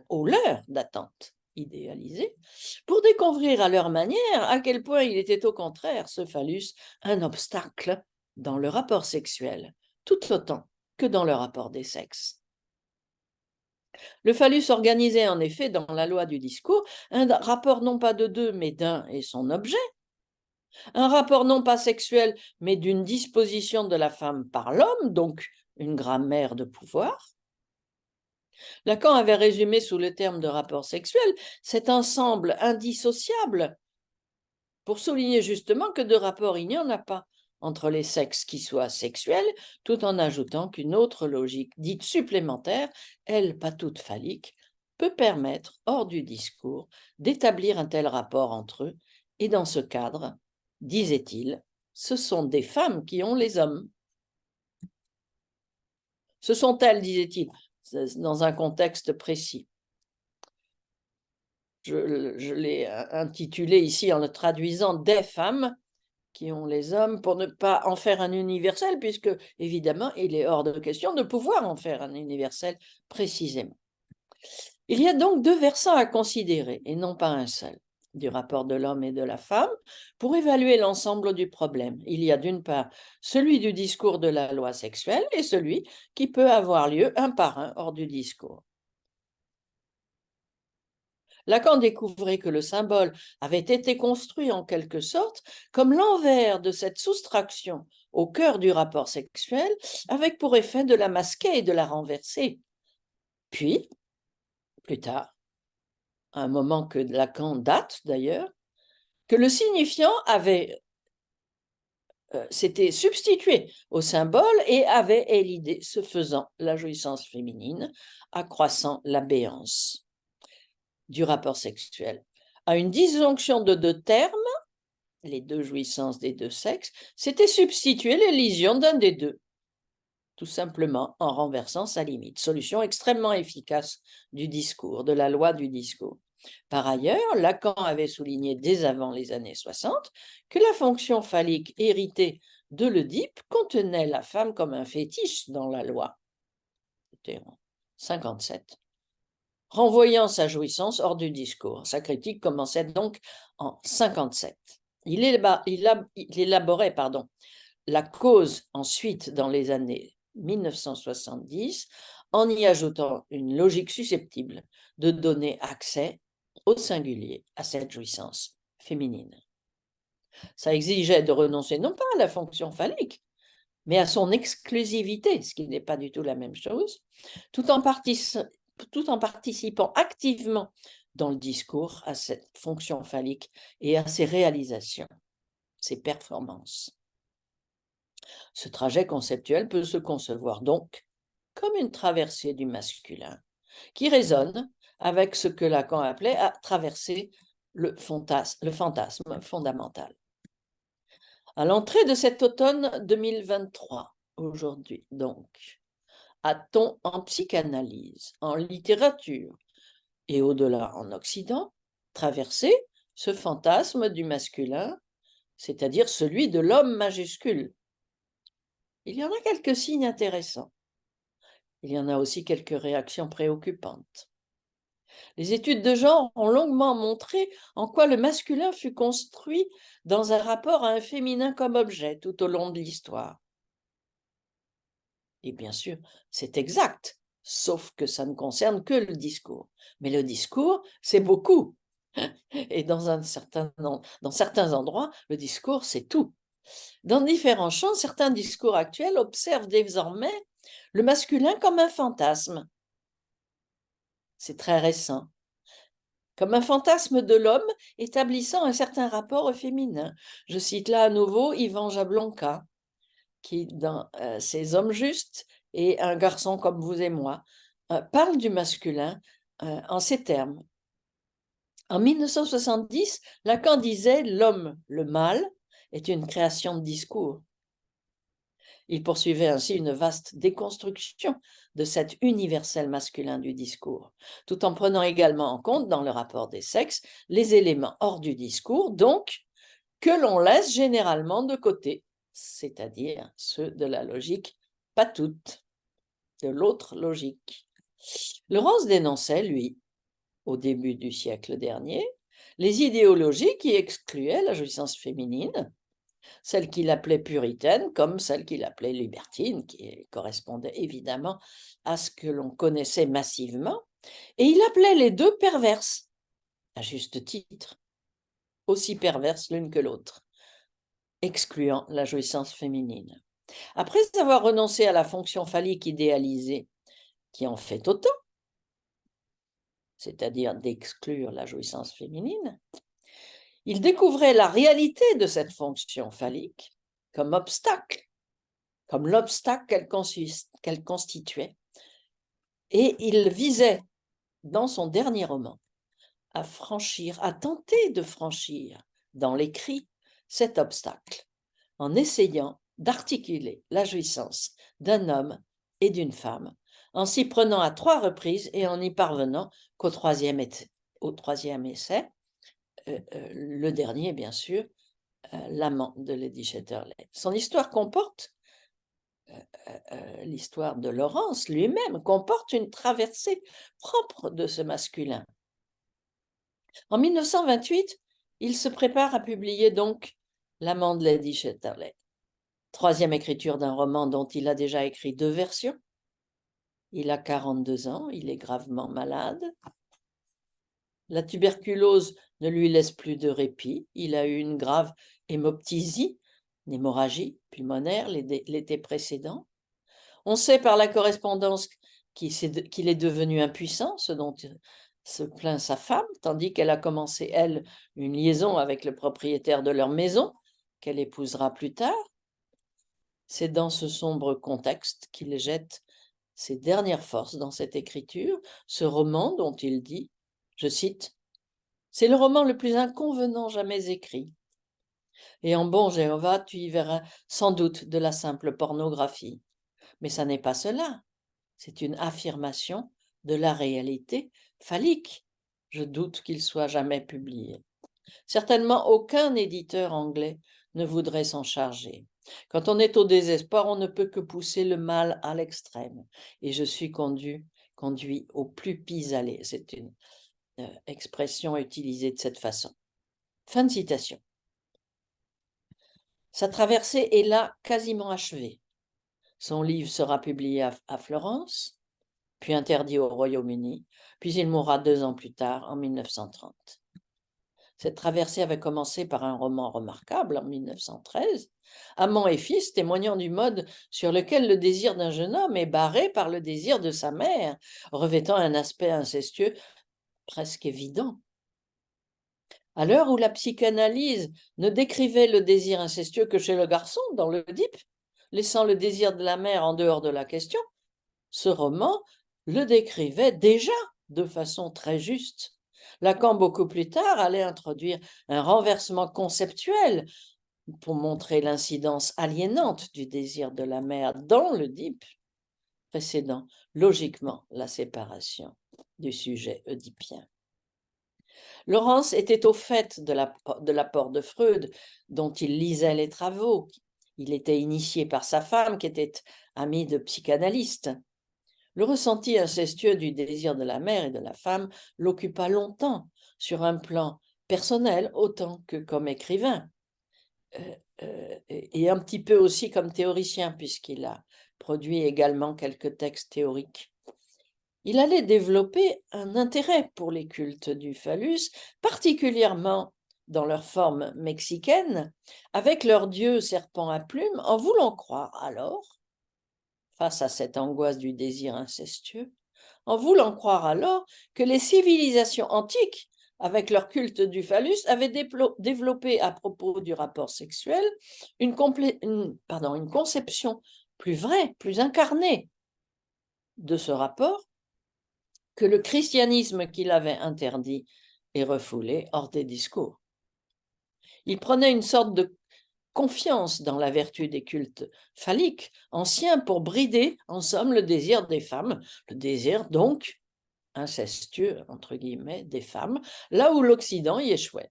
aux leurs d'attente idéalisée, pour découvrir à leur manière à quel point il était au contraire, ce phallus, un obstacle dans le rapport sexuel, tout autant que dans le rapport des sexes. Le phallus organisait en effet dans la loi du discours un rapport non pas de deux, mais d'un et son objet, un rapport non pas sexuel, mais d'une disposition de la femme par l'homme, donc une grammaire de pouvoir. Lacan avait résumé sous le terme de rapport sexuel cet ensemble indissociable pour souligner justement que de rapport il n'y en a pas entre les sexes qui soient sexuels, tout en ajoutant qu'une autre logique dite supplémentaire, elle pas toute phallique, peut permettre, hors du discours, d'établir un tel rapport entre eux, et dans ce cadre, disait-il, ce sont des femmes qui ont les hommes. Ce sont elles, disait-il, dans un contexte précis. Je l'ai intitulé ici en le traduisant « Des femmes qui ont les hommes » pour ne pas en faire un universel, puisque évidemment il est hors de question de pouvoir en faire un universel précisément. Il y a donc deux versants à considérer, et non pas un seul, du rapport de l'homme et de la femme, pour évaluer l'ensemble du problème. Il y a d'une part celui du discours de la loi sexuelle et celui qui peut avoir lieu un par un hors du discours. Lacan découvrait que le symbole avait été construit en quelque sorte comme l'envers de cette soustraction au cœur du rapport sexuel, avec pour effet de la masquer et de la renverser. Puis, plus tard, à un moment que Lacan date d'ailleurs, que le signifiant s'était substitué au symbole et avait élidé, ce faisant, la jouissance féminine, accroissant la béance du rapport sexuel. À une disjonction de deux termes, les deux jouissances des deux sexes, s'était substitué l'élision d'un des deux, tout simplement en renversant sa limite. Solution extrêmement efficace du discours, de la loi du discours. Par ailleurs, Lacan avait souligné dès avant les années 60 que la fonction phallique héritée de l'Oedipe contenait la femme comme un fétiche dans la loi. C'était en 57. Renvoyant sa jouissance hors du discours. Sa critique commençait donc en 57. Il élaborait la cause ensuite dans les années 1970 en y ajoutant une logique susceptible de donner accès au singulier à cette jouissance féminine. Ça exigeait de renoncer non pas à la fonction phallique, mais à son exclusivité, ce qui n'est pas du tout la même chose, tout en participant activement dans le discours à cette fonction phallique et à ses réalisations, ses performances. Ce trajet conceptuel peut se concevoir donc comme une traversée du masculin, qui résonne avec ce que Lacan appelait à traverser le fantasme fondamental. À l'entrée de cet automne 2023, aujourd'hui donc, a-t-on en psychanalyse, en littérature et au-delà en Occident, traversé ce fantasme du masculin, c'est-à-dire celui de l'homme majuscule? Il y en a quelques signes intéressants. Il y en a aussi quelques réactions préoccupantes. Les études de genre ont longuement montré en quoi le masculin fut construit dans un rapport à un féminin comme objet tout au long de l'histoire. Et bien sûr, c'est exact, sauf que ça ne concerne que le discours. Mais le discours, c'est beaucoup. Et dans certains endroits, le discours, c'est tout. Dans différents champs, certains discours actuels observent désormais le masculin comme un fantasme. C'est très récent. Comme un fantasme de l'homme établissant un certain rapport au féminin. Je cite là à nouveau Ivan Jablonka, qui, dans Ces hommes justes et un garçon comme vous et moi, parle du masculin en ces termes. En 1970, Lacan disait « L'homme, le mâle, est une création de discours ». Il poursuivait ainsi une vaste déconstruction de cet universel masculin du discours, tout en prenant également en compte dans le rapport des sexes les éléments hors du discours, donc que l'on laisse généralement de côté, c'est-à-dire ceux de la logique, pas toutes, de l'autre logique. Laurence dénonçait, lui, au début du siècle dernier, les idéologies qui excluaient la jouissance féminine, celle qu'il appelait puritaine comme celle qu'il appelait libertine, qui correspondait évidemment à ce que l'on connaissait massivement, et il appelait les deux perverses, à juste titre, aussi perverses l'une que l'autre, excluant la jouissance féminine. Après avoir renoncé à la fonction phallique idéalisée, qui en fait autant, c'est-à-dire d'exclure la jouissance féminine, il découvrait la réalité de cette fonction phallique comme obstacle, comme l'obstacle qu'elle constituait. Et il visait, dans son dernier roman, à tenter de franchir dans l'écrit cet obstacle, en essayant d'articuler la jouissance d'un homme et d'une femme, en s'y prenant à 3 reprises et en y parvenant qu'au troisième essai, le dernier, bien sûr, L'amant de Lady Chatterley. Son histoire comporte, l'histoire de Laurence lui-même, comporte une traversée propre de ce masculin. En 1928, il se prépare à publier donc L'amant de Lady Chatterley, 3e écriture d'un roman dont il a déjà écrit 2 versions. Il a 42 ans, il est gravement malade. La tuberculose ne lui laisse plus de répit. Il a eu une grave hémoptysie, une hémorragie pulmonaire l'été précédent. On sait par la correspondance qu'il est devenu impuissant, ce dont se plaint sa femme, tandis qu'elle a commencé, elle, une liaison avec le propriétaire de leur maison, qu'elle épousera plus tard. C'est dans ce sombre contexte qu'il jette ses dernières forces dans cette écriture, ce roman dont il dit, je cite, « C'est le roman le plus inconvenant jamais écrit. Et en bon Jéhovah, tu y verras sans doute de la simple pornographie. Mais ça n'est pas cela. C'est une affirmation de la réalité phallique. Je doute qu'il soit jamais publié. Certainement aucun éditeur anglais ne voudrait s'en charger. Quand on est au désespoir, on ne peut que pousser le mal à l'extrême. Et je suis conduit au plus pis-aller. » C'est une expression utilisée de cette façon. Fin de citation. Sa traversée est là quasiment achevée. Son livre sera publié à Florence, puis interdit au Royaume-Uni, puis il mourra 2 ans plus tard, en 1930. Cette traversée avait commencé par un roman remarquable en 1913, Amant et fils, témoignant du mode sur lequel le désir d'un jeune homme est barré par le désir de sa mère, revêtant un aspect incestueux presque évident. À l'heure où la psychanalyse ne décrivait le désir incestueux que chez le garçon, dans l'Oedipe, laissant le désir de la mère en dehors de la question, ce roman le décrivait déjà de façon très juste. Lacan, beaucoup plus tard, allait introduire un renversement conceptuel pour montrer l'incidence aliénante du désir de la mère dans l'Oedipe, précédant logiquement la séparation du sujet oedipien. Laurence était au fait de l'apport de Freud, dont il lisait les travaux. Il était initié par sa femme, qui était amie de psychanalystes. Le ressenti incestueux du désir de la mère et de la femme l'occupa longtemps, sur un plan personnel autant que comme écrivain, et un petit peu aussi comme théoricien, puisqu'il a produit également quelques textes théoriques. Il allait développer un intérêt pour les cultes du phallus, particulièrement dans leur forme mexicaine, avec leur dieu serpent à plumes, en voulant croire alors, face à cette angoisse du désir incestueux, en voulant croire alors que les civilisations antiques, avec leur culte du phallus, avaient développé à propos du rapport sexuel une conception plus vraie, plus incarnée de ce rapport, que le christianisme qu'il avait interdit et refoulé hors des discours. Il prenait une sorte de confiance dans la vertu des cultes phalliques anciens pour brider, en somme, le désir des femmes, le désir donc incestueux, entre guillemets, des femmes, là où l'Occident y échouait.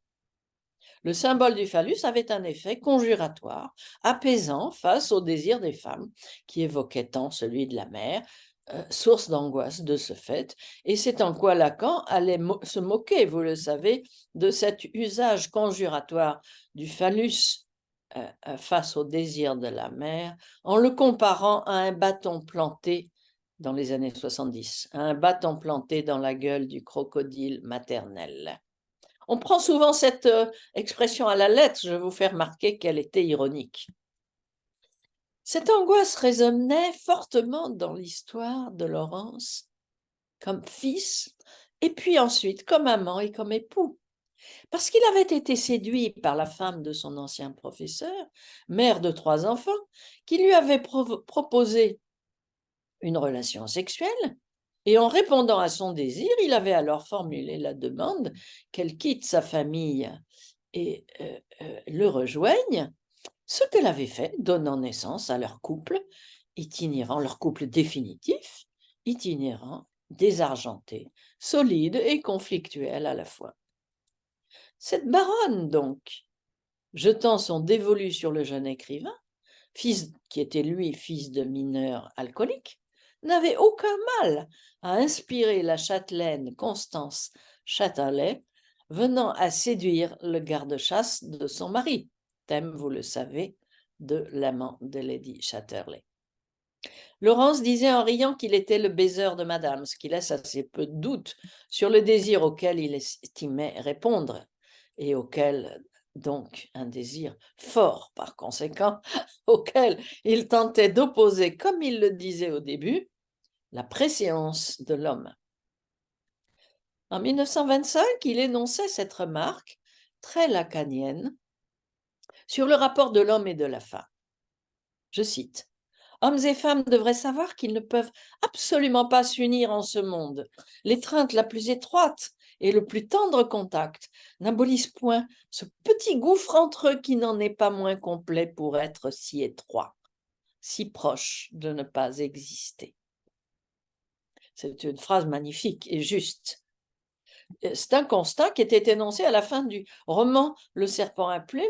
Le symbole du phallus avait un effet conjuratoire, apaisant face au désir des femmes, qui évoquait tant celui de la mère, source d'angoisse de ce fait, et c'est en quoi Lacan allait se moquer, vous le savez, de cet usage conjuratoire du phallus face au désir de la mère, en le comparant à un bâton planté dans les années 70, à un bâton planté dans la gueule du crocodile maternel. On prend souvent cette expression à la lettre, je vais vous faire remarquer qu'elle était ironique. Cette angoisse résonnait fortement dans l'histoire de Laurens comme fils, et puis ensuite comme amant et comme époux. Parce qu'il avait été séduit par la femme de son ancien professeur, mère de 3 enfants, qui lui avait proposé une relation sexuelle, et en répondant à son désir, il avait alors formulé la demande qu'elle quitte sa famille et le rejoigne, ce qu'elle avait fait, donnant naissance à leur couple itinérant, leur couple définitif, itinérant, désargenté, solide et conflictuel à la fois. Cette baronne, donc, jetant son dévolu sur le jeune écrivain, qui était lui fils de mineur alcoolique, n'avait aucun mal à inspirer la châtelaine Constance Châtelet, venant à séduire le garde-chasse de son mari, thème, vous le savez, de l'amant de Lady Chatterley. Laurens disait en riant qu'il était le baiser de madame, ce qui laisse assez peu de doute sur le désir auquel il estimait répondre, et auquel, donc, un désir fort par conséquent, auquel il tentait d'opposer, comme il le disait au début, la préséance de l'homme. En 1925, il énonçait cette remarque très lacanienne sur le rapport de l'homme et de la femme. Je cite: « Hommes et femmes devraient savoir qu'ils ne peuvent absolument pas s'unir en ce monde. L'étreinte la plus étroite et le plus tendre contact n'abolissent point ce petit gouffre entre eux qui n'en est pas moins complet pour être si étroit, si proche de ne pas exister. » C'est une phrase magnifique et juste. C'est un constat qui était énoncé à la fin du roman Le Serpent à plumes,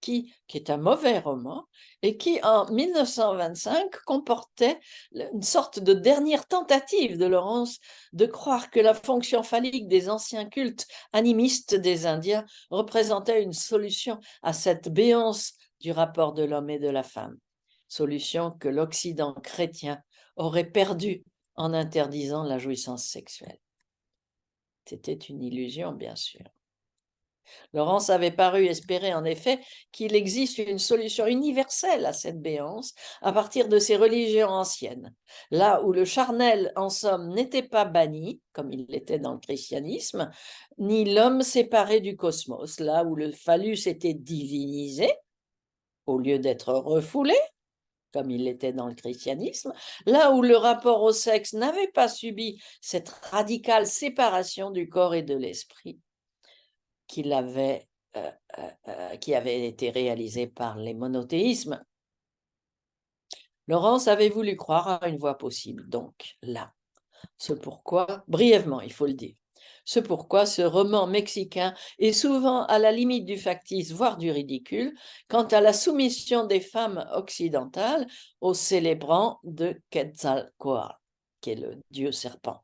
qui est un mauvais roman, et qui, en 1925, comportait une sorte de dernière tentative de Laurens de croire que la fonction phallique des anciens cultes animistes des Indiens représentait une solution à cette béance du rapport de l'homme et de la femme, solution que l'Occident chrétien aurait perdue en interdisant la jouissance sexuelle. C'était une illusion, bien sûr. Laurens avait paru espérer en effet qu'il existe une solution universelle à cette béance à partir de ces religions anciennes, là où le charnel, en somme, n'était pas banni, comme il l'était dans le christianisme, ni l'homme séparé du cosmos, là où le phallus était divinisé, au lieu d'être refoulé, comme il l'était dans le christianisme, là où le rapport au sexe n'avait pas subi cette radicale séparation du corps et de l'esprit qui avait été réalisée par les monothéismes. Laurens avait voulu croire à une voie possible, donc là. Ce pourquoi, brièvement, il faut le dire, ce pourquoi ce roman mexicain est souvent à la limite du factice, voire du ridicule, quant à la soumission des femmes occidentales aux célébrants de Quetzalcóatl, qui est le dieu serpent.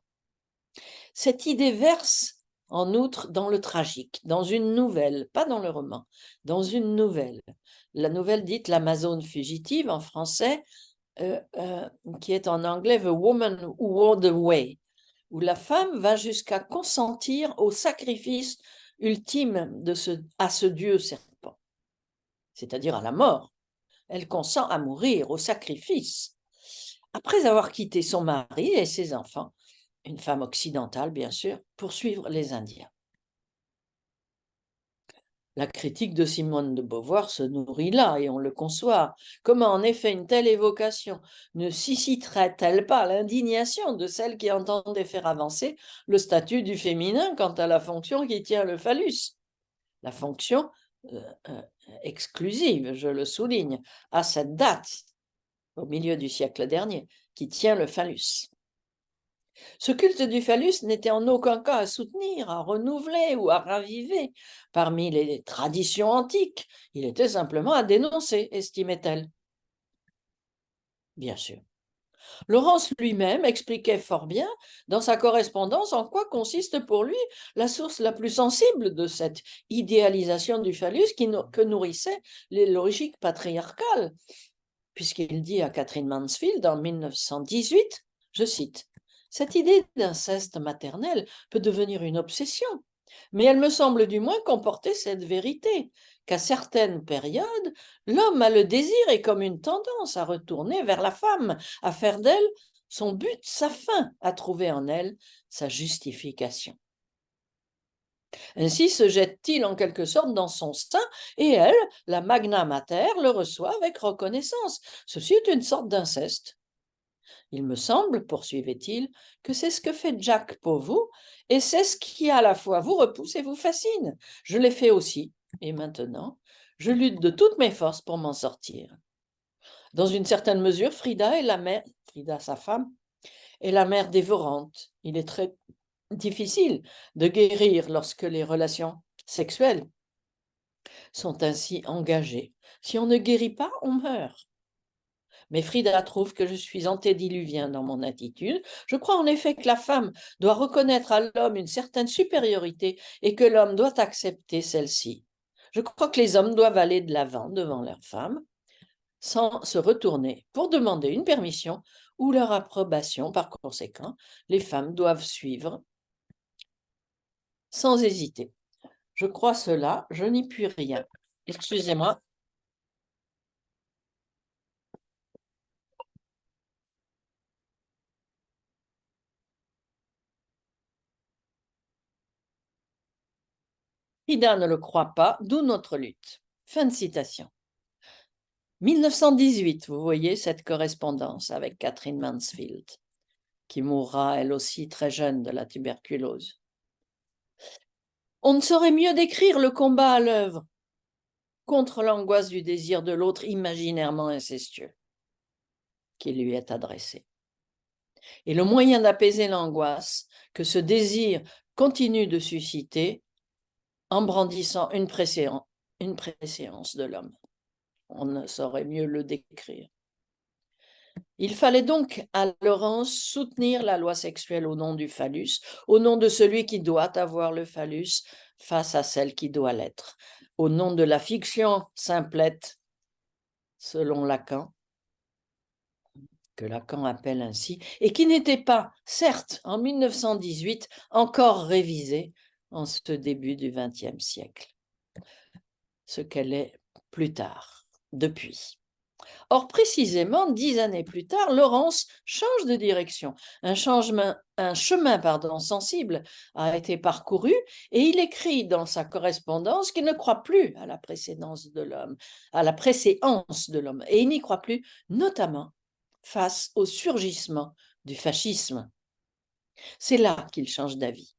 Cette idée verse en outre dans le tragique, dans une nouvelle, pas dans le roman, dans une nouvelle. La nouvelle dite l'Amazone fugitive en français, qui est en anglais The Woman Who Wore the Way, où la femme va jusqu'à consentir au sacrifice ultime à ce dieu serpent, c'est-à-dire à la mort. Elle consent à mourir, au sacrifice. Après avoir quitté son mari et ses enfants, une femme occidentale bien sûr, pour suivre les Indiens. La critique de Simone de Beauvoir se nourrit là, et on le conçoit. Comment en effet une telle évocation ne susciterait-elle pas l'indignation de celles qui entendaient faire avancer le statut du féminin quant à la fonction qui tient le phallus? La fonction exclusive, je le souligne, à cette date, au milieu du siècle dernier, qui tient le phallus. Ce culte du phallus n'était en aucun cas à soutenir, à renouveler ou à raviver parmi les traditions antiques. Il était simplement à dénoncer, estimait-elle. Bien sûr. Laurence lui-même expliquait fort bien dans sa correspondance en quoi consiste pour lui la source la plus sensible de cette idéalisation du phallus que nourrissait les logiques patriarcales, puisqu'il dit à Catherine Mansfield en 1918, je cite, « Cette idée d'inceste maternel peut devenir une obsession, mais elle me semble du moins comporter cette vérité, qu'à certaines périodes, l'homme a le désir et comme une tendance à retourner vers la femme, à faire d'elle son but, sa fin, à trouver en elle sa justification. Ainsi se jette-t-il en quelque sorte dans son sein et elle, la magna mater, le reçoit avec reconnaissance. Ceci est une sorte d'inceste. Il me semble, poursuivait-il, que c'est ce que fait Jack pour vous, et c'est ce qui à la fois vous repousse et vous fascine. Je l'ai fait aussi, et maintenant, je lutte de toutes mes forces pour m'en sortir. Dans une certaine mesure, Frida est la mère, Frida, sa femme, est la mère dévorante. Il est très difficile de guérir lorsque les relations sexuelles sont ainsi engagées. Si on ne guérit pas, on meurt. Mais Frida trouve que je suis antédiluvien dans mon attitude. Je crois en effet que la femme doit reconnaître à l'homme une certaine supériorité et que l'homme doit accepter celle-ci. Je crois que les hommes doivent aller de l'avant devant leurs femmes sans se retourner pour demander une permission ou leur approbation. Par conséquent, les femmes doivent suivre sans hésiter. Je crois cela, je n'y puis rien. Excusez-moi. Frida ne le croit pas, d'où notre lutte. Fin de citation. 1918, vous voyez cette correspondance avec Catherine Mansfield, qui mourra elle aussi très jeune de la tuberculose. On ne saurait mieux décrire le combat à l'œuvre contre l'angoisse du désir de l'autre imaginairement incestueux qui lui est adressé. Et le moyen d'apaiser l'angoisse que ce désir continue de susciter en brandissant une préséance de l'homme. On ne saurait mieux le décrire. Il fallait donc à Laurence soutenir la loi sexuelle au nom du phallus, au nom de celui qui doit avoir le phallus face à celle qui doit l'être, au nom de la fiction simplette, selon Lacan, que Lacan appelle ainsi, et qui n'était pas, certes, en 1918, encore révisée en ce début du XXe siècle, ce qu'elle est plus tard, depuis. Or, précisément, 10 années plus tard, Laurence change de direction. Un chemin sensible a été parcouru et il écrit dans sa correspondance qu'il ne croit plus à la préséance de l'homme, et il n'y croit plus, notamment face au surgissement du fascisme. C'est là qu'il change d'avis.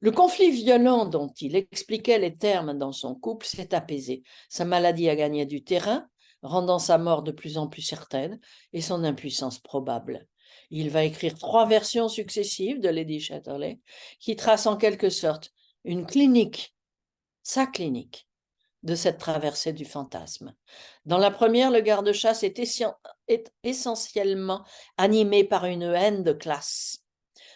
Le conflit violent dont il expliquait les termes dans son couple s'est apaisé. Sa maladie a gagné du terrain, rendant sa mort de plus en plus certaine et son impuissance probable. Il va écrire 3 versions successives de Lady Chatterley qui tracent en quelque sorte une clinique, sa clinique, de cette traversée du fantasme. Dans la première, le garde-chasse est essentiellement animé par une haine de classe,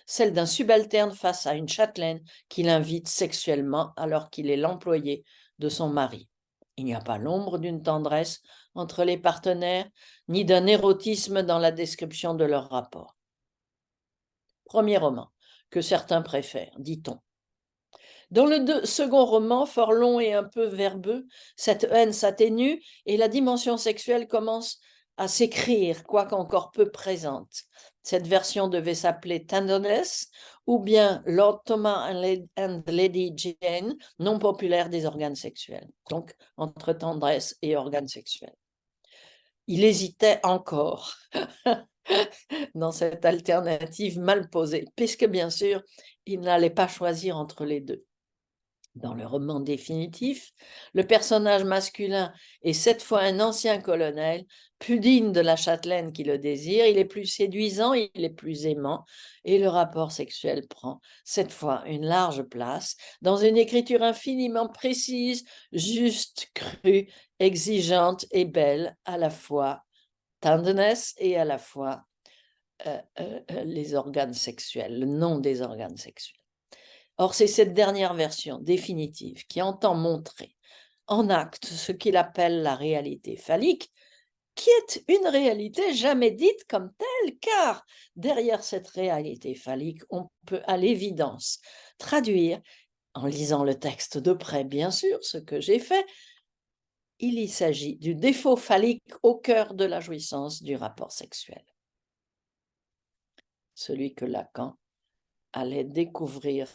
celle d'un subalterne face à une châtelaine qui l'invite sexuellement alors qu'il est l'employé de son mari. Il n'y a pas l'ombre d'une tendresse entre les partenaires, ni d'un érotisme dans la description de leur rapport. Premier roman, que certains préfèrent, dit-on. Dans le second roman, fort long et un peu verbeux, cette haine s'atténue et la dimension sexuelle commence à s'écrire, quoique encore peu présente. Cette version devait s'appeler Tenderness ou bien Lord Thomas and Lady Jane, nom populaire des organes sexuels. Donc, entre tendresse et organes sexuels. Il hésitait encore dans cette alternative mal posée, puisque bien sûr, il n'allait pas choisir entre les deux. Dans le roman définitif, le personnage masculin est cette fois un ancien colonel, plus digne de la châtelaine qui le désire, il est plus séduisant, il est plus aimant, et le rapport sexuel prend cette fois une large place dans une écriture infiniment précise, juste, crue, exigeante et belle, à la fois tenderness et à la fois les organes sexuels, le nom des organes sexuels. Or, c'est cette dernière version définitive qui entend montrer en acte ce qu'il appelle la réalité phallique, qui est une réalité jamais dite comme telle, car derrière cette réalité phallique, on peut à l'évidence traduire, en lisant le texte de près, bien sûr, ce que j'ai fait, il y s'agit du défaut phallique au cœur de la jouissance du rapport sexuel. Celui que Lacan allait découvrir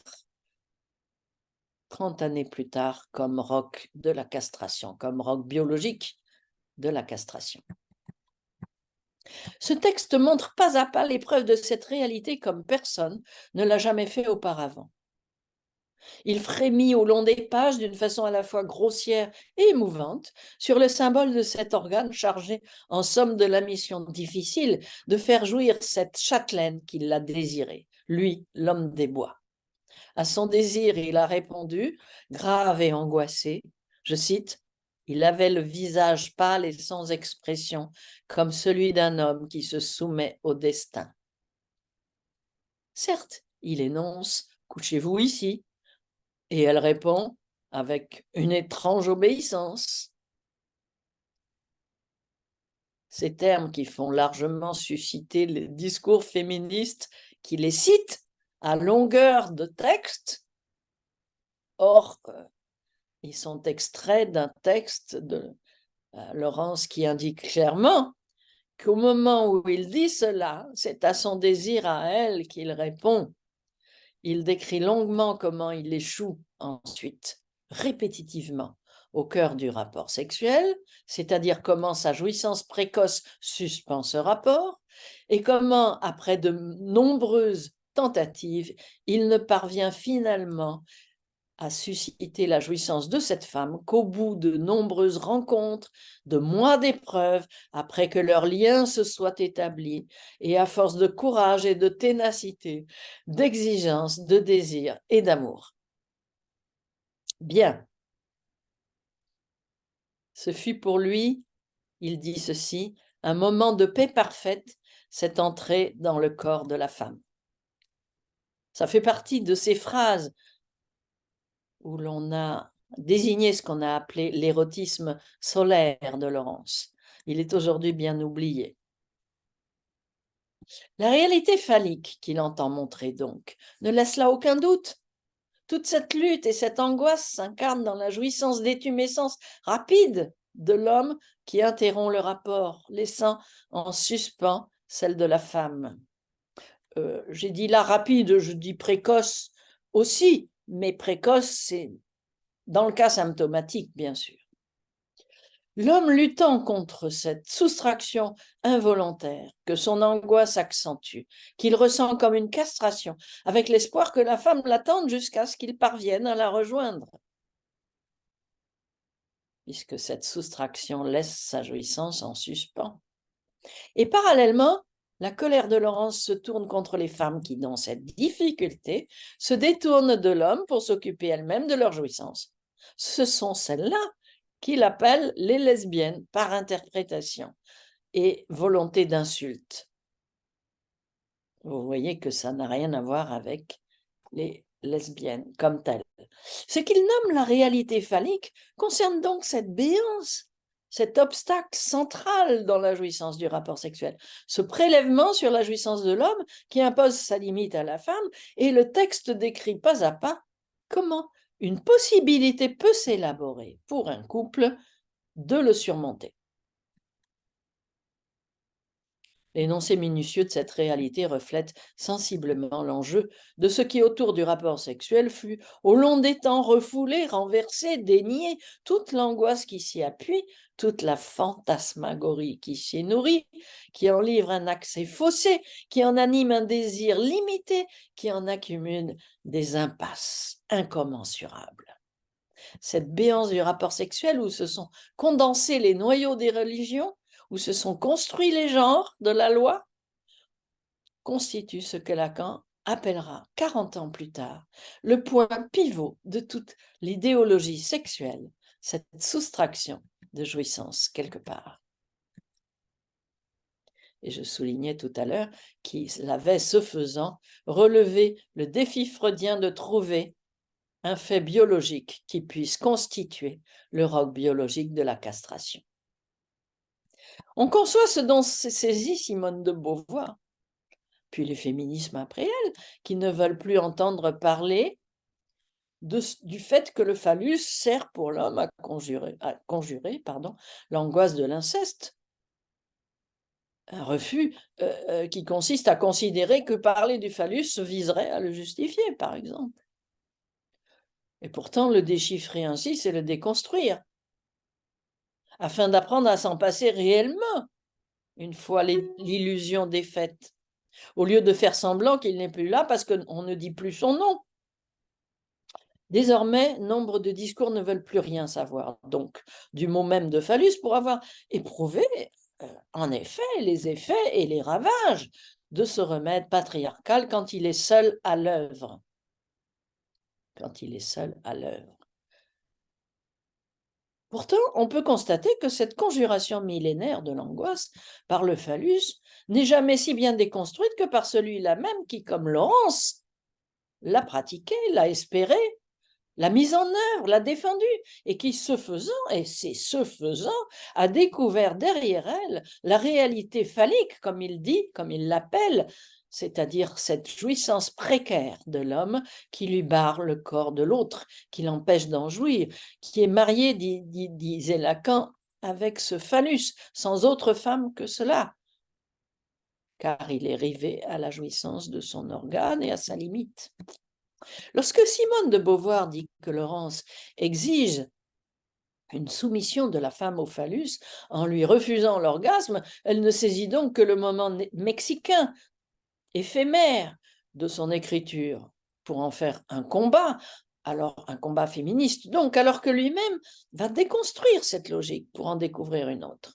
30 années plus tard comme roc de la castration, comme roc biologique de la castration. Ce texte montre pas à pas l'épreuve de cette réalité comme personne ne l'a jamais fait auparavant. Il frémit au long des pages d'une façon à la fois grossière et émouvante sur le symbole de cet organe chargé en somme de la mission difficile de faire jouir cette châtelaine qui l'a désiré, lui, l'homme des bois. À son désir, il a répondu, grave et angoissé, je cite, « Il avait le visage pâle et sans expression, comme celui d'un homme qui se soumet au destin. » Certes, il énonce, « Couchez-vous ici », et elle répond avec une étrange obéissance. Ces termes qui font largement susciter les discours féministes qui les citent à longueur de texte. Or, ils sont extraits d'un texte de Laurence qui indique clairement qu'au moment où il dit cela, c'est à son désir à elle qu'il répond. Il décrit longuement comment il échoue ensuite, répétitivement, au cœur du rapport sexuel, c'est-à-dire comment sa jouissance précoce suspend ce rapport, et comment, après de nombreuses tentatives, il ne parvient finalement à susciter la jouissance de cette femme qu'au bout de nombreuses rencontres, de mois d'épreuves, après que leur lien se soit établi, et à force de courage et de ténacité, d'exigence, de désir et d'amour. Bien. Ce fut pour lui, il dit ceci, un moment de paix parfaite, cette entrée dans le corps de la femme. Ça fait partie de ces phrases où l'on a désigné ce qu'on a appelé l'érotisme solaire de Laurence. Il est aujourd'hui bien oublié. La réalité phallique qu'il entend montrer donc ne laisse là aucun doute. Toute cette lutte et cette angoisse s'incarnent dans la jouissance d'étumescence rapide de l'homme qui interrompt le rapport, laissant en suspens celle de la femme. J'ai dit là rapide, je dis précoce aussi, mais précoce, c'est dans le cas symptomatique, bien sûr. L'homme luttant contre cette soustraction involontaire, que son angoisse accentue, qu'il ressent comme une castration, avec l'espoir que la femme l'attende jusqu'à ce qu'il parvienne à la rejoindre. Puisque cette soustraction laisse sa jouissance en suspens. Et parallèlement, la colère de Laurence se tourne contre les femmes qui, dans cette difficulté, se détournent de l'homme pour s'occuper elles-mêmes de leur jouissance. Ce sont celles-là qu'il appelle les lesbiennes par interprétation et volonté d'insulte. Vous voyez que ça n'a rien à voir avec les lesbienne comme telle. Ce qu'il nomme la réalité phallique concerne donc cette béance, cet obstacle central dans la jouissance du rapport sexuel, ce prélèvement sur la jouissance de l'homme qui impose sa limite à la femme, et le texte décrit pas à pas comment une possibilité peut s'élaborer pour un couple de le surmonter. L'énoncé minutieux de cette réalité reflète sensiblement l'enjeu de ce qui, autour du rapport sexuel, fut au long des temps refoulé, renversé, dénié, toute l'angoisse qui s'y appuie, toute la fantasmagorie qui s'y nourrit, qui en livre un accès faussé, qui en anime un désir limité, qui en accumule des impasses incommensurables. Cette béance du rapport sexuel où se sont condensés les noyaux des religions, où se sont construits les genres de la loi, constitue ce que Lacan appellera 40 ans plus tard le point pivot de toute l'idéologie sexuelle, cette soustraction de jouissance quelque part. Et je soulignais tout à l'heure qu'il avait, ce faisant, relevé le défi freudien de trouver un fait biologique qui puisse constituer le roc biologique de la castration. On conçoit ce dont s'est saisie Simone de Beauvoir, puis les féminismes après elle, qui ne veulent plus entendre parler du fait que le phallus sert pour l'homme à conjurer l'angoisse de l'inceste. Un refus qui consiste à considérer que parler du phallus viserait à le justifier, par exemple. Et pourtant, le déchiffrer ainsi, c'est le déconstruire, afin d'apprendre à s'en passer réellement, une fois l'illusion défaite, au lieu de faire semblant qu'il n'est plus là parce qu'on ne dit plus son nom. Désormais, nombre de discours ne veulent plus rien savoir, donc du mot même de phallus, pour avoir éprouvé, en effet, les effets et les ravages de ce remède patriarcal quand il est seul à l'œuvre. Quand il est seul à l'œuvre. Pourtant, on peut constater que cette conjuration millénaire de l'angoisse par le phallus n'est jamais si bien déconstruite que par celui-là même qui, comme Laurence, l'a pratiquée, l'a espérée, l'a mise en œuvre, l'a défendue, et qui, ce faisant, a découvert derrière elle la réalité phallique, comme il dit, comme il l'appelle, c'est-à-dire cette jouissance précaire de l'homme qui lui barre le corps de l'autre, qui l'empêche d'en jouir, qui est marié, disait Lacan, avec ce phallus, sans autre femme que cela, car il est rivé à la jouissance de son organe et à sa limite. Lorsque Simone de Beauvoir dit que Laurence exige une soumission de la femme au phallus en lui refusant l'orgasme, elle ne saisit donc que le moment mexicain, éphémère de son écriture, pour en faire un combat, alors un combat féministe, donc, alors que lui-même va déconstruire cette logique pour en découvrir une autre.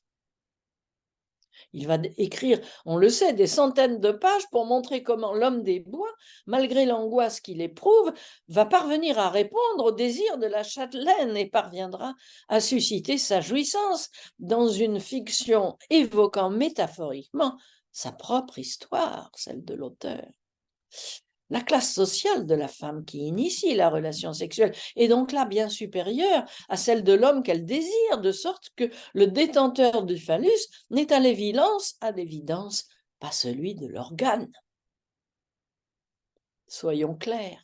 Il va écrire, on le sait, des centaines de pages pour montrer comment l'homme des bois, malgré l'angoisse qu'il éprouve, va parvenir à répondre au désir de la châtelaine et parviendra à susciter sa jouissance dans une fiction évoquant métaphoriquement sa propre histoire, celle de l'auteur. La classe sociale de la femme qui initie la relation sexuelle est donc là bien supérieure à celle de l'homme qu'elle désire, de sorte que le détenteur du phallus n'est à l'évidence pas celui de l'organe. Soyons clairs.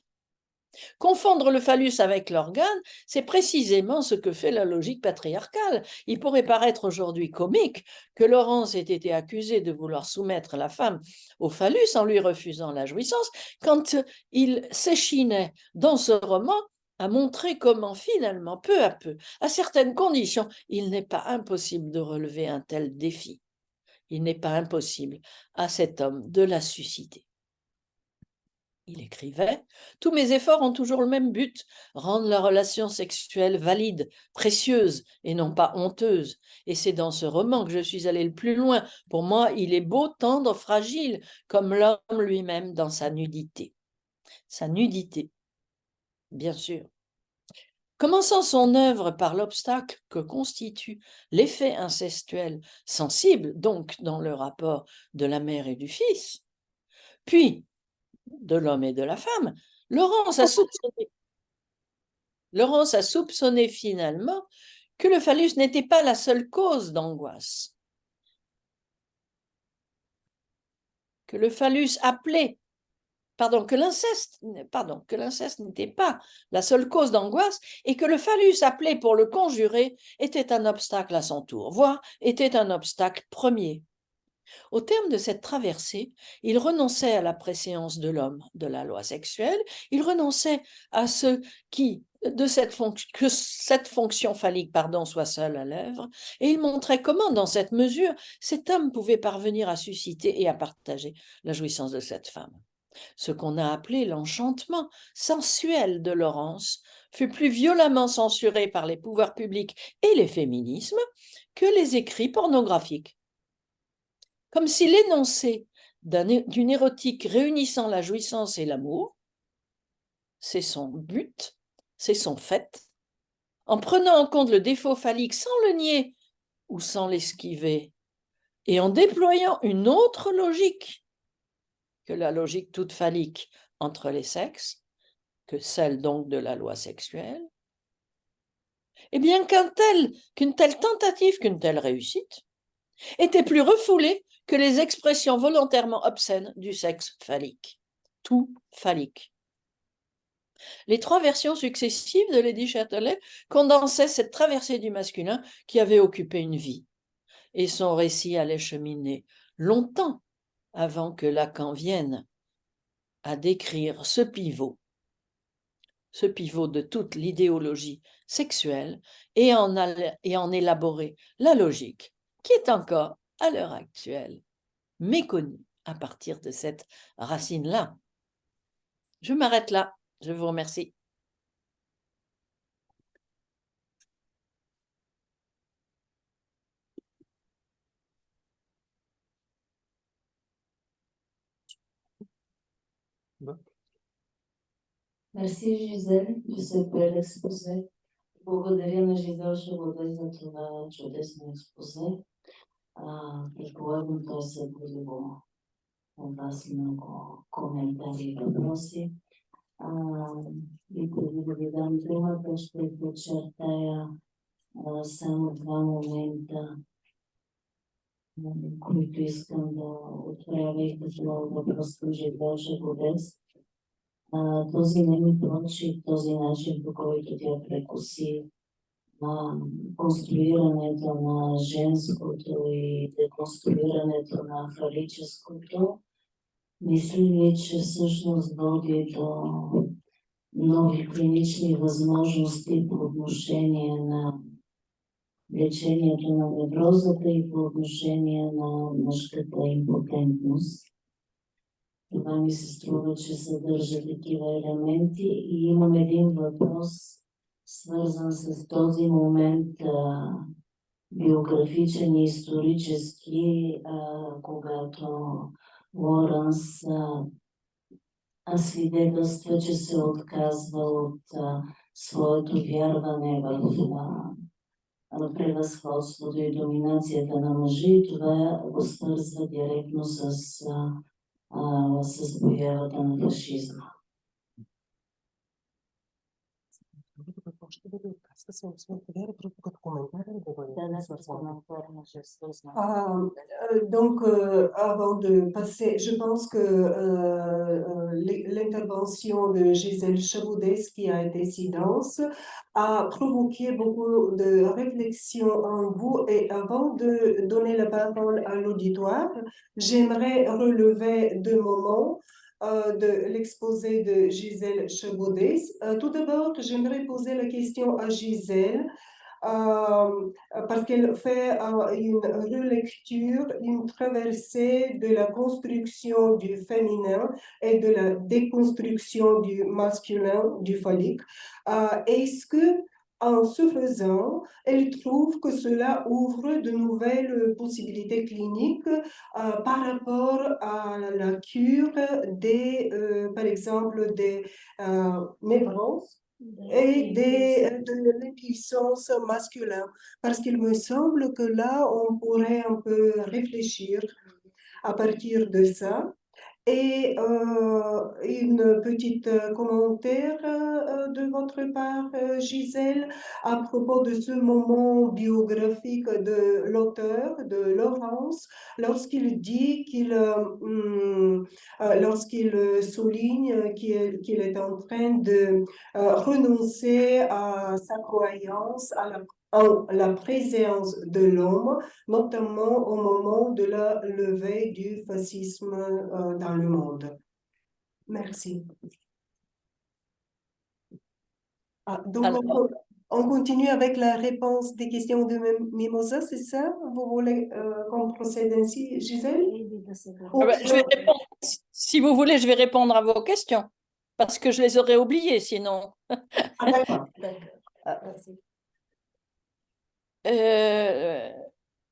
Confondre le phallus avec l'organe, c'est précisément ce que fait la logique patriarcale. Il pourrait paraître aujourd'hui comique que Laurence ait été accusée de vouloir soumettre la femme au phallus en lui refusant la jouissance, quand il s'échinait dans ce roman à montrer comment finalement, peu à peu, à certaines conditions, il n'est pas impossible de relever un tel défi. Il n'est pas impossible à cet homme de la susciter. Il écrivait « Tous mes efforts ont toujours le même but, rendre la relation sexuelle valide, précieuse et non pas honteuse. Et c'est dans ce roman que je suis allé le plus loin. Pour moi, il est beau, tendre, fragile, comme l'homme lui-même dans sa nudité. » Sa nudité, bien sûr. Commençant son œuvre par l'obstacle que constitue l'effet incestuel, sensible donc dans le rapport de la mère et du fils, puis de l'homme et de la femme, Laurence a soupçonné finalement que le phallus n'était pas la seule cause d'angoisse, que le phallus appelait, que l'inceste n'était pas la seule cause d'angoisse et que le phallus appelé pour le conjurer était un obstacle à son tour, voire était un obstacle premier. Au terme de cette traversée, il renonçait à la préséance de l'homme de la loi sexuelle, il renonçait à ce qui, que cette fonction phallique soit seule à l'œuvre, et il montrait comment, dans cette mesure, cet homme pouvait parvenir à susciter et à partager la jouissance de cette femme. Ce qu'on a appelé l'enchantement sensuel de Laurence fut plus violemment censuré par les pouvoirs publics et les féminismes que les écrits pornographiques. Comme si l'énoncé d'une érotique réunissant la jouissance et l'amour, c'est son but, c'est son fait, en prenant en compte le défaut phallique sans le nier ou sans l'esquiver, et en déployant une autre logique que la logique toute phallique entre les sexes, que celle donc de la loi sexuelle, et bien qu'une telle tentative, qu'une telle réussite, était plus refoulée que les expressions volontairement obscènes du sexe phallique. Tout phallique. Les 3 versions successives de Lady Chatterley condensaient cette traversée du masculin qui avait occupé une vie. Et son récit allait cheminer longtemps avant que Lacan vienne à décrire ce pivot de toute l'idéologie sexuelle et en élaborer la logique, qui est encore, à l'heure actuelle, méconnue à partir de cette racine-là. Je m'arrête là. Je vous remercie. Мерси, Жизел, за ce bel exposé. Благодаря на Жизел Шабодай за това чудесно експозе. Предполагам, той се будило от вас много коментари и въпроси. И преди да ви дам думата, ще подчертая само 2 момента, които искам да отправя и като въпрос към Жизел Шабодец. Този нейн прочит, този начин, по който тя прекоси конструирането на женското и деконструирането на фалическото, мисля ли, че всъщност води до нови клинични възможности по отношение на лечението на неврозата и по отношение на мъжката импотентност. Това ми се струва, че съдържа такива елементи и имам един въпрос, свързан с този момент биографичен и исторически, когато Лоренс свидетелства, че се отказва от своето вярване в превъзходството и доминацията на мъжа и това го свързва директно с появата на фашизма. Ще бъде отказва се от своята вяра, просто като коментар или да бъде? Donc, avant de passer, je pense que l'intervention de Gisèle Chaboudès, qui a été si dense, a provoqué beaucoup de réflexion en vous. Et avant de donner la parole à l'auditoire, j'aimerais relever 2 moments de l'exposé de Gisèle Chaboudès. Tout d'abord, j'aimerais poser la question à Gisèle parce qu'elle fait une relecture, une traversée de la construction du féminin et de la déconstruction du masculin, du phallique. Est-ce que en ce faisant, elle trouve que cela ouvre de nouvelles possibilités cliniques par rapport à la cure des, par exemple, des névroses et de l'impuissance masculine. Parce qu'il me semble que là, on pourrait un peu réfléchir à partir de ça. Et une petite commentaire de votre part, Gisèle, à propos de ce moment biographique de l'auteur, de Laurence, lorsqu'il dit lorsqu'il souligne qu'il est en train de renoncer à sa croyance, en la présence de l'homme, notamment au moment de la levée du fascisme dans le monde. Merci. Donc, Alors, on continue avec la réponse des questions de Mimosa, c'est ça? Vous voulez qu'on procède ainsi, Gisèle? Ou je vais répondre, si vous voulez, je vais répondre à vos questions, parce que je les aurais oubliées sinon. Ah, d'accord.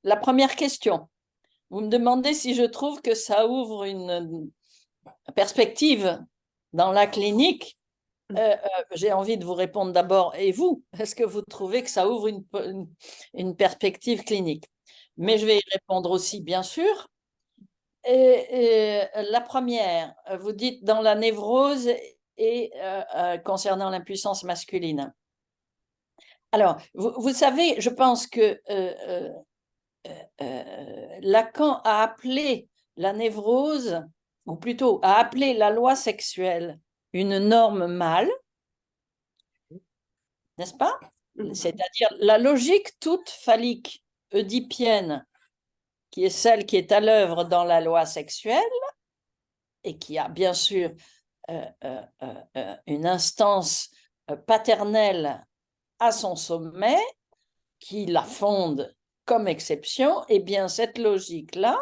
La première question, vous me demandez si je trouve que ça ouvre une perspective dans la clinique. J'ai envie de vous répondre d'abord, et vous, est-ce que vous trouvez que ça ouvre une perspective clinique? Mais je vais y répondre aussi, bien sûr. La première, vous dites dans la névrose et concernant l'impuissance masculine. Alors, vous savez, je pense que Lacan a appelé la névrose, ou plutôt a appelé la loi sexuelle une norme mâle, n'est-ce pas? C'est-à-dire la logique toute phallique oedipienne, qui est celle qui est à l'œuvre dans la loi sexuelle, et qui a bien sûr une instance paternelle à son sommet, qui la fonde comme exception, et bien cette logique-là,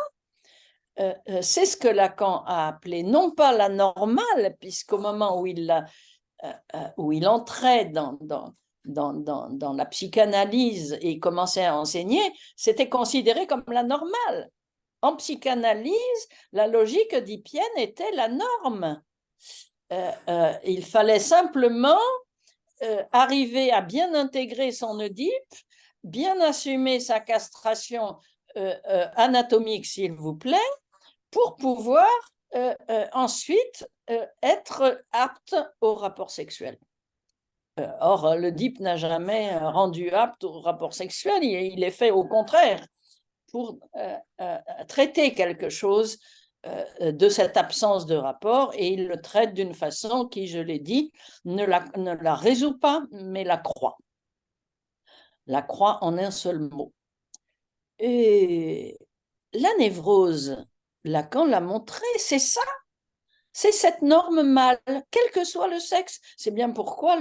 c'est ce que Lacan a appelé non pas la normale, puisqu'au moment où il entrait dans la psychanalyse et commençait à enseigner, c'était considéré comme la normale. En psychanalyse, la logique oedipienne était la norme. Il fallait simplement arriver à bien intégrer son Oedipe, bien assumer sa castration anatomique, s'il vous plaît, pour pouvoir ensuite être apte au rapport sexuel. Or, l'Oedipe n'a jamais rendu apte au rapport sexuel, il est fait au contraire pour traiter quelque chose de cette absence de rapport, et il le traite d'une façon qui, je l'ai dit, ne la résout pas, mais la croit. La croit en un seul mot. Et la névrose, Lacan l'a montré, c'est ça, c'est cette norme mâle, quel que soit le sexe. C'est bien pourquoi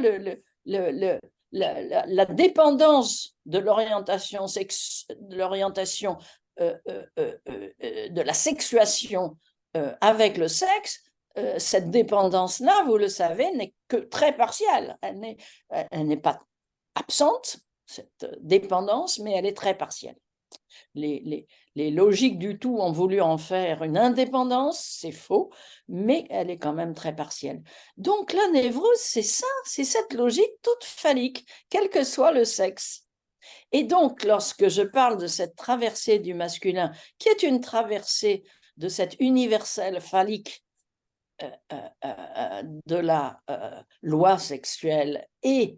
la dépendance de l'orientation de la sexuation avec le sexe, cette dépendance-là, vous le savez, n'est que très partielle. Elle n'est pas absente, cette dépendance, mais elle est très partielle. Les logiques du tout ont voulu en faire une indépendance, c'est faux, mais elle est quand même très partielle. Donc la névrose, c'est ça, c'est cette logique toute phallique, quel que soit le sexe. Et donc, lorsque je parle de cette traversée du masculin, qui est une traversée de cette universelle phallique de la loi sexuelle et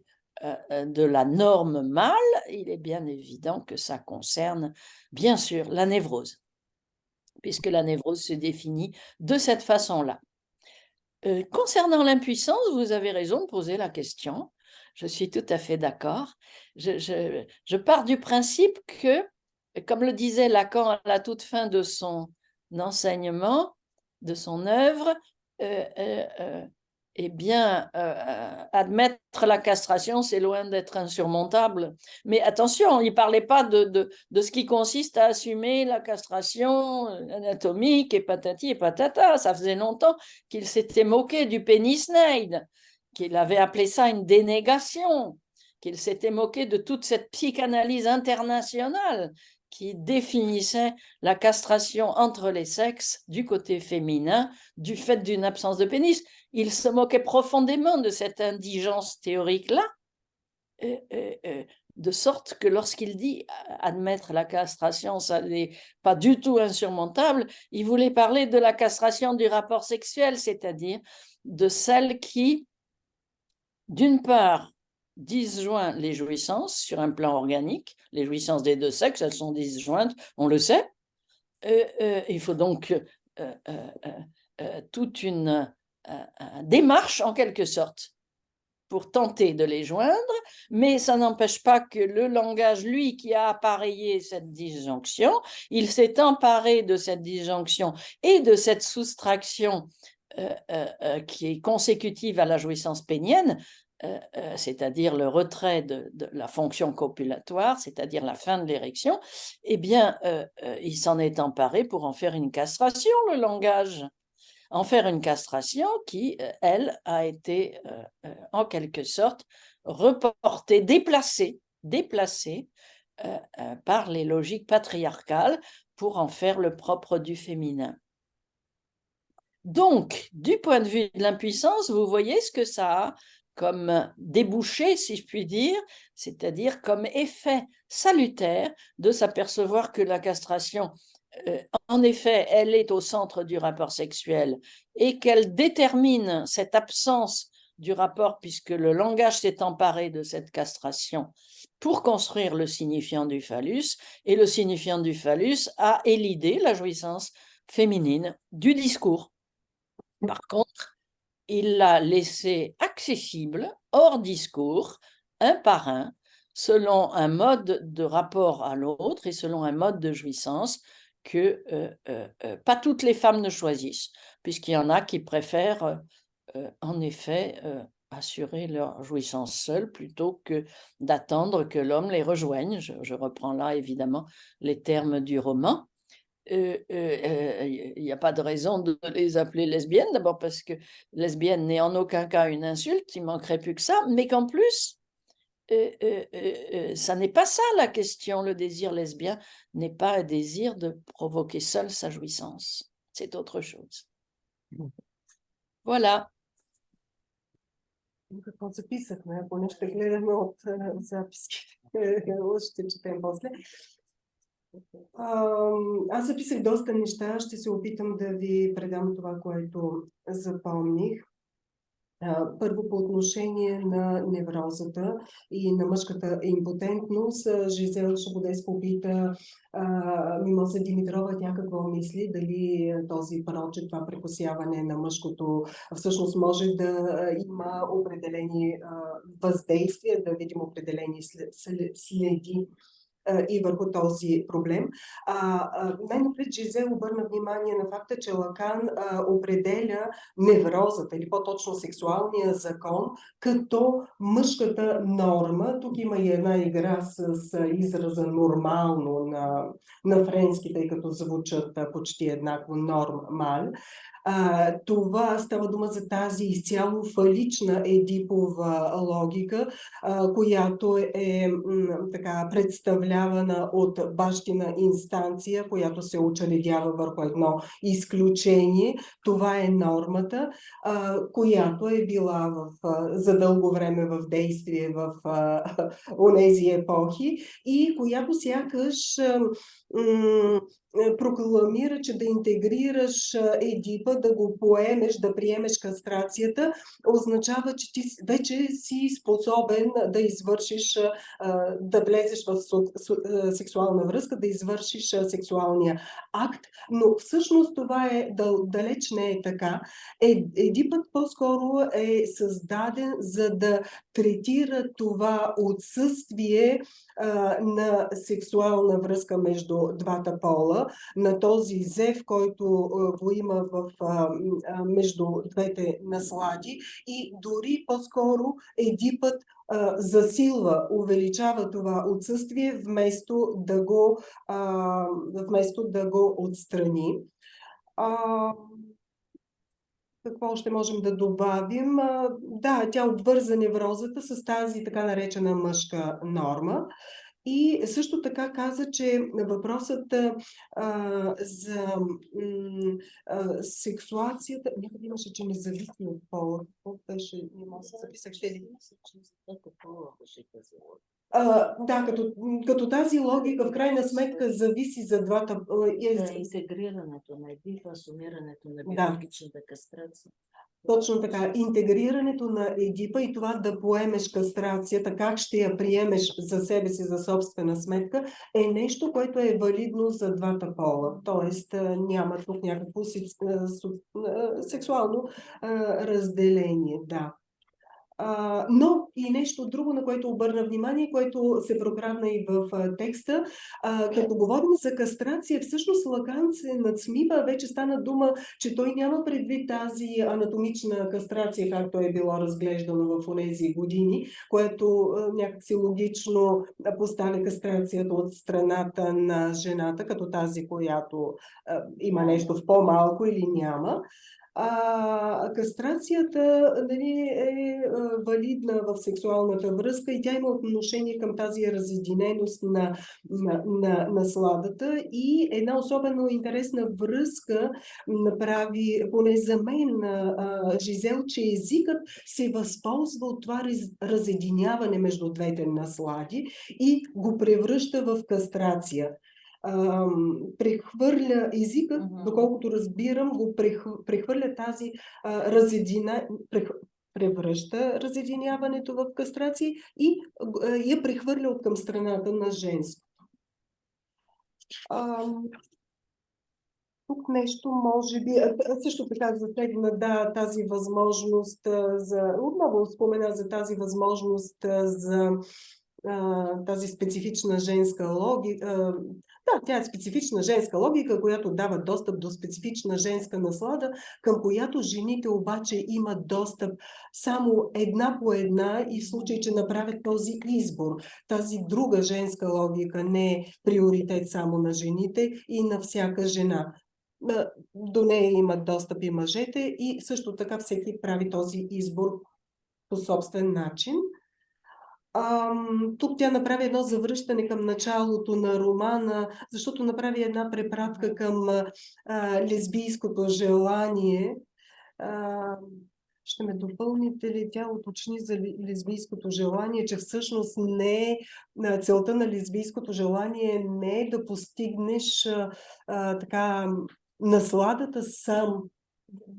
de la norme mâle, il est bien évident que ça concerne, bien sûr, la névrose, puisque la névrose se définit de cette façon-là. Concernant l'impuissance, vous avez raison de poser la question. Je suis tout à fait d'accord. Je pars du principe que, comme le disait Lacan à la toute fin de son enseignement, de son œuvre, eh bien, admettre la castration, c'est loin d'être insurmontable. Mais attention, il ne parlait pas de ce qui consiste à assumer la castration anatomique et patati et patata. Ça faisait longtemps qu'il s'était moqué du pénis-neide, qu'il avait appelé ça une dénégation, qu'il s'était moqué de toute cette psychanalyse internationale qui définissait la castration entre les sexes du côté féminin du fait d'une absence de pénis. Il se moquait profondément de cette indigence théorique-là, de sorte que lorsqu'il dit admettre la castration, ça n'est pas du tout insurmontable, il voulait parler de la castration du rapport sexuel, c'est-à-dire de celle qui, d'une part, disjoint les jouissances sur un plan organique, les jouissances des deux sexes, elles sont disjointes, on le sait. Il faut donc toute une démarche en quelque sorte pour tenter de les joindre, mais ça n'empêche pas que le langage, lui, qui a appareillé cette disjonction, il s'est emparé de cette disjonction et de cette soustraction qui est consécutive à la jouissance pénienne, c'est-à-dire le retrait de la fonction copulatoire, c'est-à-dire la fin de l'érection, eh bien, il s'en est emparé pour en faire une castration, le langage. En faire une castration qui, elle, a été en quelque sorte reportée, déplacée par les logiques patriarcales pour en faire le propre du féminin. Donc, du point de vue de l'impuissance, vous voyez ce que ça a comme débouché, si je puis dire, c'est-à-dire comme effet salutaire de s'apercevoir que la castration, en effet, elle est au centre du rapport sexuel et qu'elle détermine cette absence du rapport puisque le langage s'est emparé de cette castration pour construire le signifiant du phallus, et le signifiant du phallus a élidé la jouissance féminine du discours. Par contre, il l'a laissé accessible, hors discours, un par un, selon un mode de rapport à l'autre et selon un mode de jouissance que pas toutes les femmes ne choisissent, puisqu'il y en a qui préfèrent en effet assurer leur jouissance seule plutôt que d'attendre que l'homme les rejoigne. Je reprends là évidemment les termes du roman. Il n'y a pas de raison de les appeler lesbiennes, d'abord parce que lesbienne n'est en aucun cas une insulte, il manquerait plus que ça, mais qu'en plus, ça n'est pas ça la question. Le désir lesbien n'est pas un désir de provoquer seule sa jouissance, c'est autre chose. Voilà. Какво записахме, ако не ще гледаме от записките, ще четем после. Аз записах доста неща, ще се опитам да ви предам това, което запомних. Първо по отношение на неврозата и на мъжката импотентност, Жизел Шабудес попита Мимоса Димитрова тя какво мисли, дали този прочит, това прекосяване на мъжкото всъщност може да има определени въздействия, да видим определени следи и върху този проблем. Най-напред Жизел обърна внимание на факта, че Лакан определя неврозата или по-точно сексуалния закон като мъжката норма. Тук има и една игра с израза нормално на френски, тъй като звучат почти еднакво нормал. Това става дума за тази изцяло фалична едипова логика, която е така представлявана от бащина инстанция, която се учредява върху едно изключение. Това е нормата, която е била за дълго време в действие в онези епохи и която сякаш прокламира, че да интегрираш Едипа, да го поемеш, да приемеш кастрацията, означава, че ти вече си способен да извършиш, да влезеш в сексуална връзка, да извършиш сексуалния акт, но всъщност това далеч не е така. Едипът по-скоро е създаден за да третира това отсъствие на сексуална връзка между двата пола, на този зев, който го има между двете наслади и дори по-скоро Едипът засилва, увеличава това отсъствие, вместо да го отстрани. Какво още можем да добавим? Да, тя обвърза неврозата с тази така наречена мъжка норма. И също така каза, че въпросът за сексуацията, някъде имаше, че не зависи от пола. Какво беше? Не мога да се записах. Да, като тази логика в крайна сметка зависи за двата Интегрирането на Едипа, сумирането на Да. биологичната кастрация. Точно така. Интегрирането на Едипа и това да поемеш кастрацията, как ще я приемеш за себе си, за собствена сметка, е нещо, което е валидно за двата пола. Тоест няма тук някакво сексуално разделение. Да. Но и нещо друго, на което обърна внимание, което се прокрадна и в текста. Като говорим за кастрация, всъщност Лакан се надсмива, вече стана дума, че той няма предвид тази анатомична кастрация, както е било разглеждано в онези години, което някакси логично поставя кастрацията от страната на жената, като тази, която има нещо в по-малко или няма. Кастрацията, нали, е валидна в сексуалната връзка и тя има отношение към тази разединеност на насладата и една особено интересна връзка направи, поне за мен, Жизел, че езикът се възползва от това разединяване между двете наслади и го превръща в кастрация. Прехвърля езикът, доколкото разбирам, го прехвърля тази превръща разединяването в кастрация и я прехвърля от към страната на женско. Тук нещо може би, също така засегна тази възможност отново спомена за тази възможност за тази специфична женска логика. Да, тя е специфична женска логика, която дава достъп до специфична женска наслада, към която жените обаче имат достъп само една по една и в случай, че направят този избор. Тази друга женска логика не е приоритет само на жените и на всяка жена. До нея имат достъп и мъжете и също така всеки прави този избор по собствен начин. Тук тя направи едно завръщане към началото на романа, защото направи една препратка към лесбийското желание. Ще ме допълните ли? Тя уточни за лесбийското желание, че всъщност не е целта на лесбийското желание не е да постигнеш така насладата сам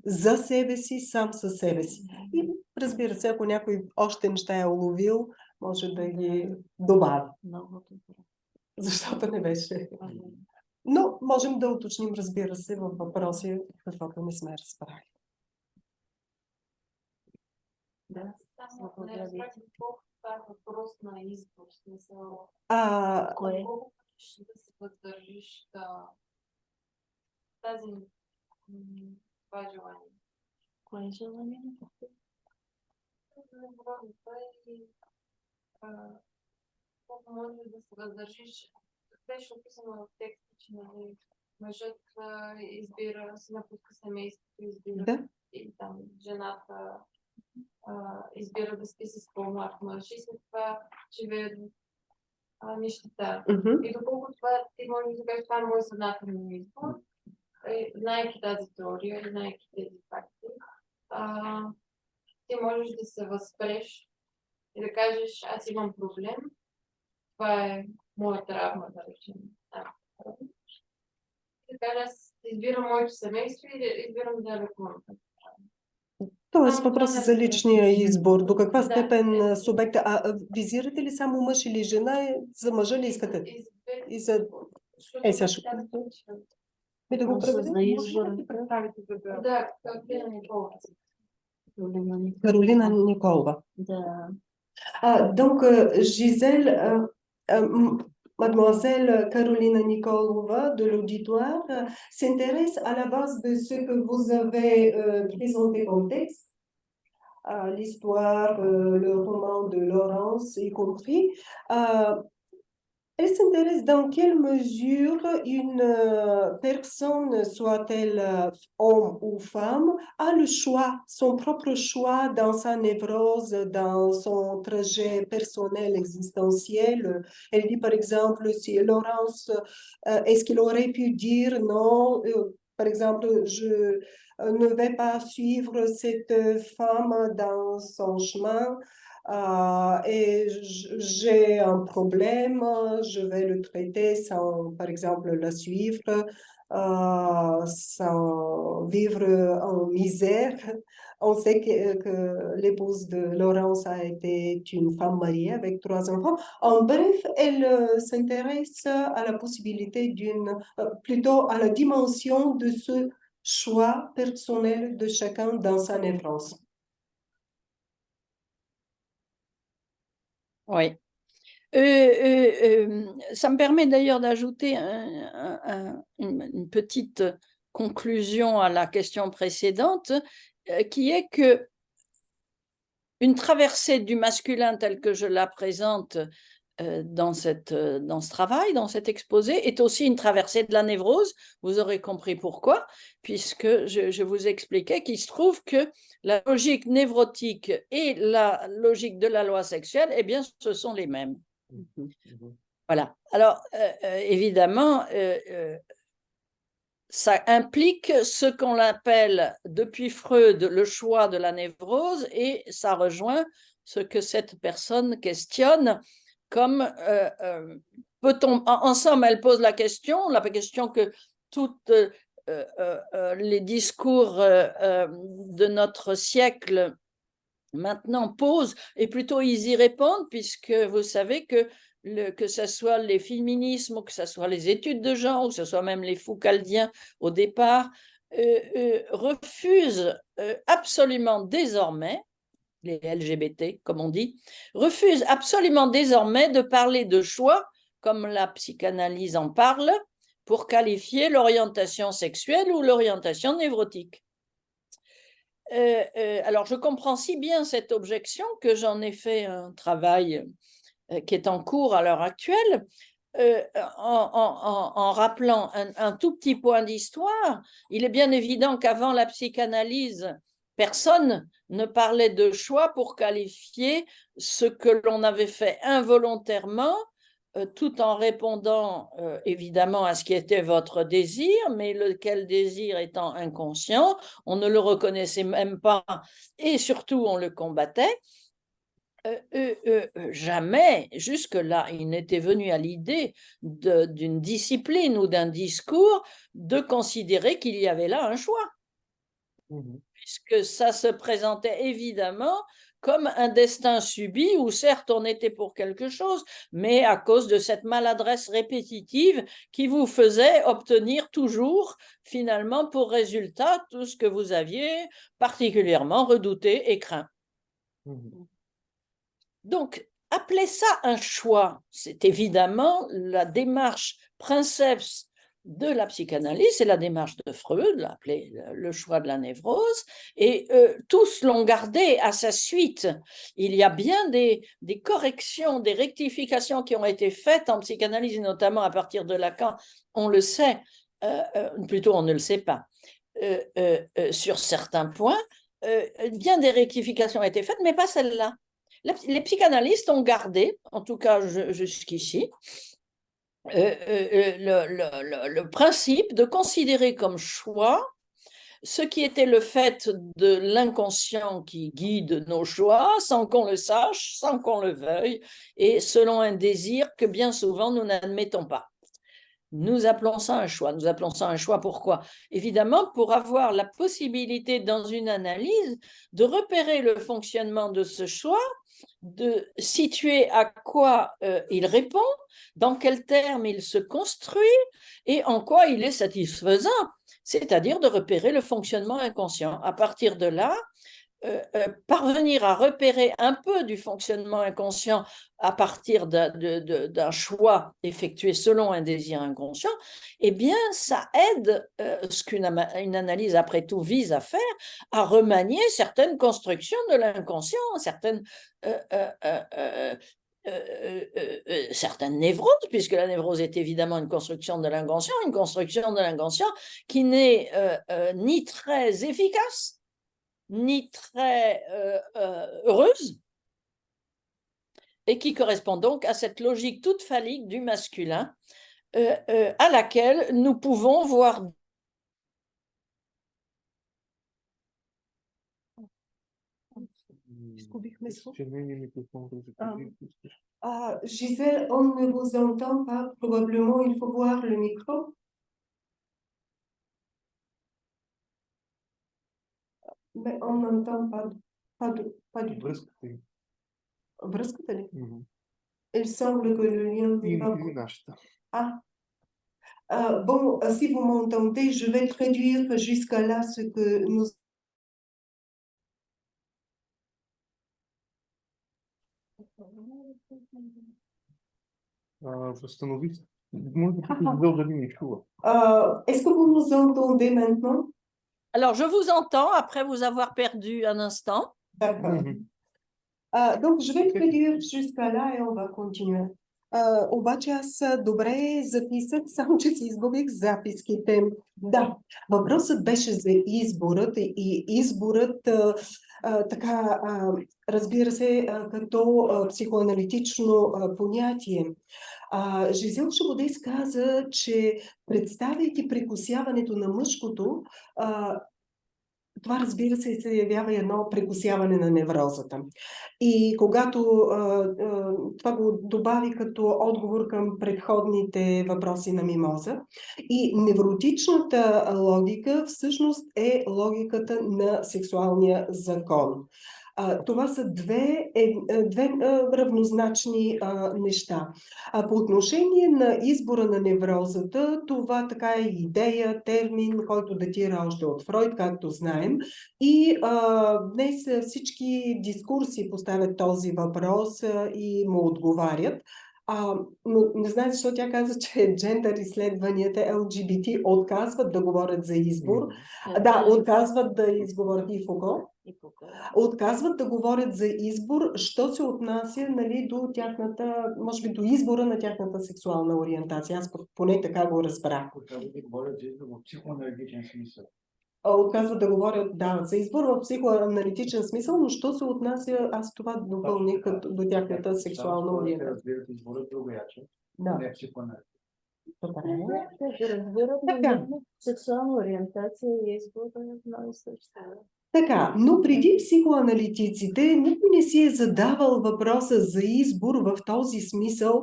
за себе си, сам със себе си. И разбира се, ако някой още неща е уловил, може да ги добави. Много добре. Защото не беше. Но можем да уточним, разбира се, във въпроси, каквото не сме разбрали. Да, само не разбрах колко това е въпрос на избор. Смисъл, кое? колко ще да се въздържиш тази това желание. Кое е желание? Не говорим това и колко може да се въздържиш. Беше описано в текста, че мъжът избира, се напуска семейството, избира и там жената избира да спи с по-млад мъж и след това живее нищета. И доколко това ти можеш да кажеш, това е мой съзнателен избор, знаейки тази теория, знаейки тези факти, ти можеш да се възпреш и да кажеш, аз имам проблем, това е моя травма, да речем. И да кажа, аз избирам моето семейство и избирам да лекувам. Тоест въпросът за личния избор. До каква степен субекта... визирате ли само мъж или жена? За мъжа ли искате? И за... сега ще... Да го преведем? За избора. Да, Каролина Николова. Каролина Николова. Да. Donc, Gisèle, mademoiselle Carolina Nikolova de l'auditoire s'intéresse à la base de ce que vous avez présenté comme texte, l'histoire, le roman de Laurence y compris. Elle s'intéresse dans quelle mesure une personne, soit-elle homme ou femme, a le choix, son propre choix dans sa névrose, dans son trajet personnel, existentiel. Elle dit par exemple, si Laurence, est-ce qu'il aurait pu dire non, par exemple, je ne vais pas suivre cette femme dans son chemin. et j'ai un problème, je vais le traiter sans, par exemple, la suivre, sans vivre en misère. On sait que l'épouse de Laurence a été une femme mariée avec 3 enfants. En bref, elle s'intéresse à la possibilité plutôt à la dimension de ce choix personnel de chacun dans sa névrose. Oui. Ça me permet d'ailleurs d'ajouter une petite conclusion à la question précédente, qui est que une traversée du masculin telle que je la présente dans ce travail, dans cet exposé, est aussi une traversée de la névrose. Vous aurez compris pourquoi, puisque je vous expliquais qu'il se trouve que la logique névrotique et la logique de la loi sexuelle, eh bien, ce sont les mêmes. Voilà. Alors, évidemment, ça implique ce qu'on appelle depuis Freud le choix de la névrose, et ça rejoint ce que cette personne questionne comme peut-on, en somme, elle pose la question que toutes les discours de notre siècle maintenant posent, et plutôt ils y répondent, puisque vous savez que ce soit les féminismes, ou que ce soit les études de genre, ou que ce soit même les Foucaldiens au départ, refusent absolument désormais, les LGBT, comme on dit, refusent absolument désormais de parler de choix, comme la psychanalyse en parle, pour qualifier l'orientation sexuelle ou l'orientation névrotique. Alors, je comprends si bien cette objection que j'en ai fait un travail qui est en cours à l'heure actuelle, en rappelant un tout petit point d'histoire. Il est bien évident qu'avant la psychanalyse, personne ne parlait de choix pour qualifier ce que l'on avait fait involontairement, tout en répondant évidemment à ce qui était votre désir, mais lequel désir étant inconscient, on ne le reconnaissait même pas, et surtout on le combattait. Jamais, jusque-là, il n'était venu à l'idée d'une discipline ou d'un discours de considérer qu'il y avait là un choix, puisque ça se présentait évidemment comme un destin subi, où certes on était pour quelque chose, mais à cause de cette maladresse répétitive qui vous faisait obtenir toujours, finalement, pour résultat, tout ce que vous aviez particulièrement redouté et craint. Donc, appeler ça un choix, c'est évidemment la démarche princeps de la psychanalyse, c'est la démarche de Freud, l'appelé le choix de la névrose, et tous l'ont gardé à sa suite. Il y a bien des corrections, des rectifications qui ont été faites en psychanalyse, et notamment à partir de Lacan, on le sait, plutôt on ne le sait pas, sur certains points, bien des rectifications ont été faites, mais pas celle-là. Les psychanalystes ont gardé, en tout cas jusqu'ici, le principe de considérer comme choix ce qui était le fait de l'inconscient qui guide nos choix, sans qu'on le sache, sans qu'on le veuille, et selon un désir que bien souvent nous n'admettons pas. Nous appelons ça un choix. Nous appelons ça un choix pourquoi? Évidemment, pour avoir la possibilité dans une analyse de repérer le fonctionnement de ce choix, de situer à quoi il répond, dans quels termes il se construit et en quoi il est satisfaisant, c'est-à-dire de repérer le fonctionnement inconscient. À partir de là, parvenir à repérer un peu du fonctionnement inconscient à partir d'un choix effectué selon un désir inconscient, eh bien, ça aide ce qu'une analyse, après tout, vise à faire, à remanier certaines constructions de l'inconscient, certaines névroses, puisque la névrose est évidemment une construction de l'inconscient qui n'est ni très efficace, ni très heureuse, et qui correspond donc à cette logique toute phallique du masculin, à laquelle nous pouvons voir. Excusez-moi. Загубихме звук. Че нейният микрофон да закажи. Gisèle, on ne vous entend pas. Probablement, il faut voir le micro. Mais on n'entend pas du tout. Връзката им. Връзката ли? Мгм. Il semble que le lien n'est pas... Или нашата. Bon, si vous m'entendez, je vais traduire jusqu'à là ce que nous... Възстанови се. Може да питаш дали ни чува. Est-ce que vous nous entendez maintenant? Alors, je vous entends après vous avoir perdu un instant. D'accord. Мгм. Donc, je vais traduire jusqu'à là et on va continuer. Обаче аз добре записах, само че си изгубих записките. Да, въпросът беше за изборът и изборът, така, разбира се, като психоаналитично понятие. Жизел Шабодейс каза, че представяйки прекосяването на мъжкото, това, разбира се, се явява едно прекосяване на неврозата. И когато това го добави като отговор към предходните въпроси на Мимоза, и невротичната логика всъщност е логиката на сексуалния закон. Това са две равнозначни неща. По отношение на избора на неврозата, това така е идея, термин, който датира още от Фройд, както знаем. И днес всички дискурси поставят този въпрос и му отговарят. Но не знае защо тя каза, че джендър изследванията LGBT отказват да говорят за избор. Да, отказват да изговорят и Фуко. Отказват да говорят за избор, що се отнася, нали, до тяхната, може би до избора на тяхната сексуална ориентация. Аз поне така го разбрах. Отказват да говорят за избор в психоаналитичен смисъл. Отказват да говорят, да, за избор в психоаналитичен смисъл, но що се отнася, аз това допълних до тяхната сексуална ориентация. Разбират изборът другояче, Да. не психоаналитичен. Разбират, сексуална ориентация и избор е много съща. Така, но преди психоаналитиците никой не си е задавал въпроса за избор в този смисъл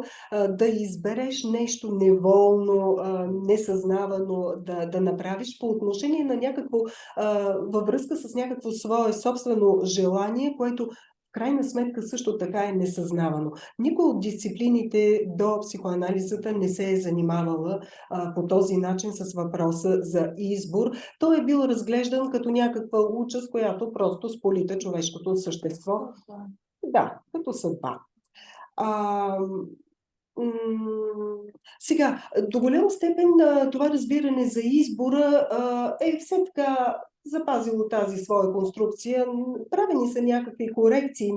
да избереш нещо неволно, несъзнавано да направиш по отношение на някакво, във връзка с някакво свое собствено желание, което в крайна сметка също така е несъзнавано. Никой от дисциплините до психоанализата не се е занимавала по този начин с въпроса за избор. Той е бил разглеждан като някаква участ, която просто сполита човешкото същество. Да, като съдба. Сега, до голяма степен това разбиране за избора е все така запазило тази своя конструкция. Правени са някакви корекции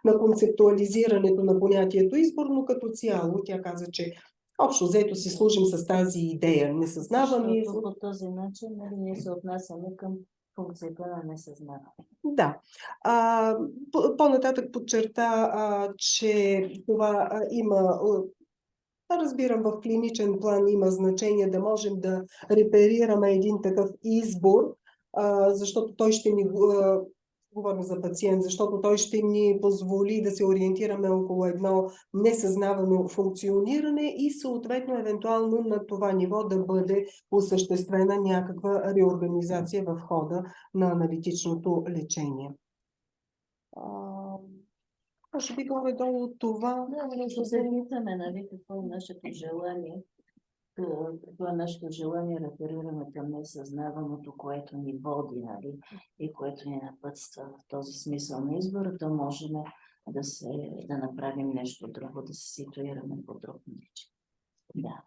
на концептуализирането на понятието избор, но като цяло тя каза, че общо взето си служим с тази идея. Несъзнаваме избор. По този начин ние се отнасяме към функцията на несъзнаване. Да. По-нататък подчерта, че това има, разбирам, в клиничен план има значение да можем да реперираме един такъв избор, защото той ще ни, говорим за пациент, защото той ще ни позволи да се ориентираме около едно несъзнавано функциониране и съответно евентуално на това ниво да бъде осъществена някаква реорганизация в хода на аналитичното лечение. Може би горе-долу от това. Да, ще се питаме, нали, какво е нашето желание. Това е нашето желание да реферираме към несъзнаваното, което ни води, нали, и което ни напътства в този смисъл на избора, то можем да направим нещо друго, да се ситуираме по друг начин. Да.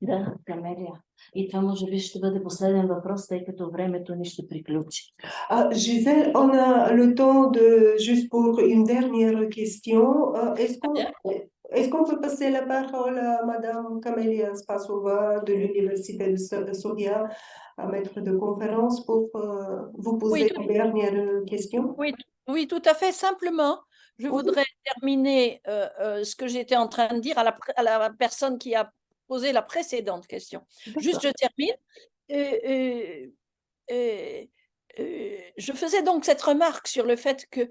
Да, Камелия. И това може би ще бъде последен въпрос, тъй като времето ни ще приключи. Gisèle, on a le temps de, juste pour une dernière question. Est-ce qu'on peut passer la parole à Madame Camélia Spasova de l'Université de Sofia, maître de conférence, pour vous poser une dernière question? Oui, tout à fait. Simplement, je voudrais terminer ce que j'étais en train de dire à la personne qui a posé la précédente question. Juste, je termine. Je faisais donc cette remarque sur le fait que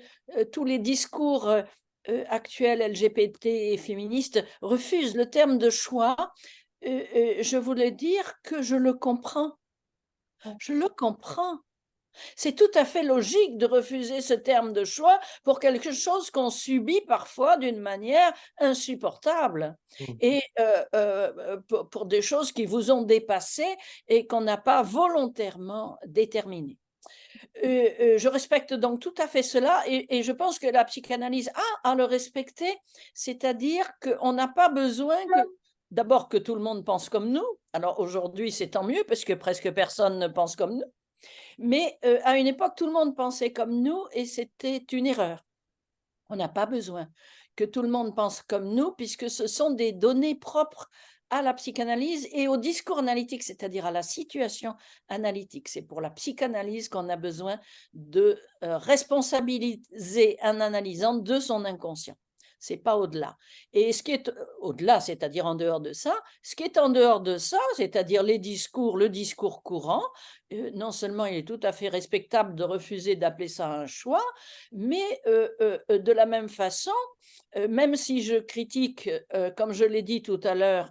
tous les discours actuels LGBT et féministes refusent le terme de choix. Je voulais dire que je le comprends. Je le comprends. C'est tout à fait logique de refuser ce terme de choix pour quelque chose qu'on subit parfois d'une manière insupportable et pour des choses qui vous ont dépassé et qu'on n'a pas volontairement déterminées. Je respecte donc tout à fait cela et je pense que la psychanalyse a à le respecter, c'est-à-dire qu'on n'a pas besoin d'abord que tout le monde pense comme nous. Alors aujourd'hui, c'est tant mieux parce que presque personne ne pense comme nous. Mais à une époque, tout le monde pensait comme nous et c'était une erreur. On n'a pas besoin que tout le monde pense comme nous puisque ce sont des données propres à la psychanalyse et au discours analytique, c'est-à-dire à la situation analytique. C'est pour la psychanalyse qu'on a besoin de responsabiliser un analysant de son inconscient. C'est pas au-delà. Et ce qui est au-delà, c'est-à-dire en dehors de ça, ce qui est en dehors de ça, c'est-à-dire les discours, le discours courant, non seulement il est tout à fait respectable de refuser d'appeler ça un choix, mais de la même façon, même si je critique, comme je l'ai dit tout à l'heure,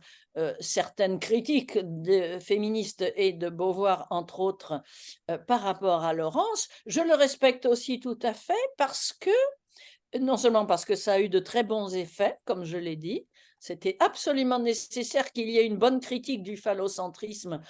certaines critiques féministes et de Beauvoir, entre autres, par rapport à Laurence, je le respecte aussi tout à fait parce que non seulement parce que ça a eu de très bons effets, comme je l'ai dit, c'était absolument nécessaire qu'il y ait une bonne critique du phallocentrisme,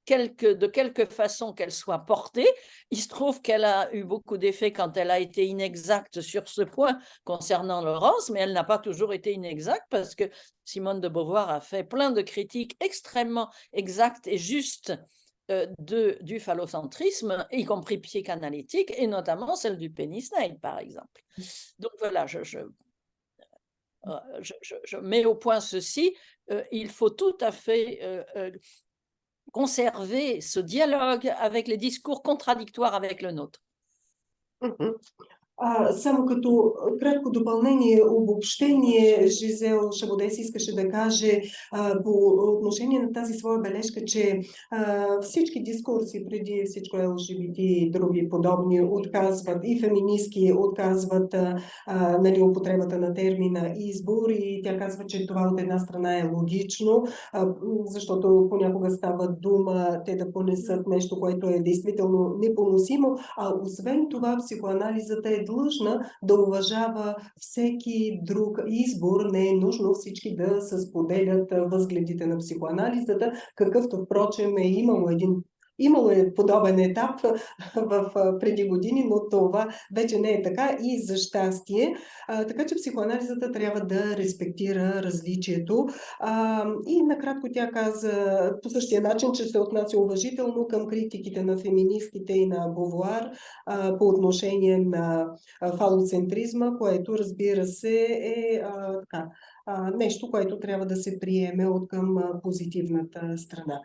de quelque façon qu'elle soit portée. Il se trouve qu'elle a eu beaucoup d'effets quand elle a été inexacte sur ce point concernant Laurence, mais elle n'a pas toujours été inexacte parce que Simone de Beauvoir a fait plein de critiques extrêmement exactes et justes du phallocentrisme, y compris psychanalytique, et notamment celle du pénis-nail, par exemple. Donc voilà, je mets au point ceci, il faut tout à fait conserver ce dialogue avec les discours contradictoires avec le nôtre. Само като кратко допълнение, обобщение, Жизел Шабодес искаше да каже по отношение на тази своя бележка, че всички дискурси, преди всичко ЛГБТ и други подобни, отказват и феминистки, отказват нали, употребата на термина избор и тя казва, че това от една страна е логично, защото понякога става дума те да понесат нещо, което е действително непоносимо, а освен това психоанализата е длъжна да уважава всеки друг избор. Не е нужно всички да се споделят възгледите на психоанализата, какъвто впрочем е имало е подобен етап преди години, но това вече не е така и за щастие. Така че психоанализата трябва да респектира различието. И накратко тя каза по същия начин, че се отнася уважително към критиките на феминистките и на Beauvoir по отношение на фалоцентризма, което разбира се е нещо, което трябва да се приеме от към позитивната страна.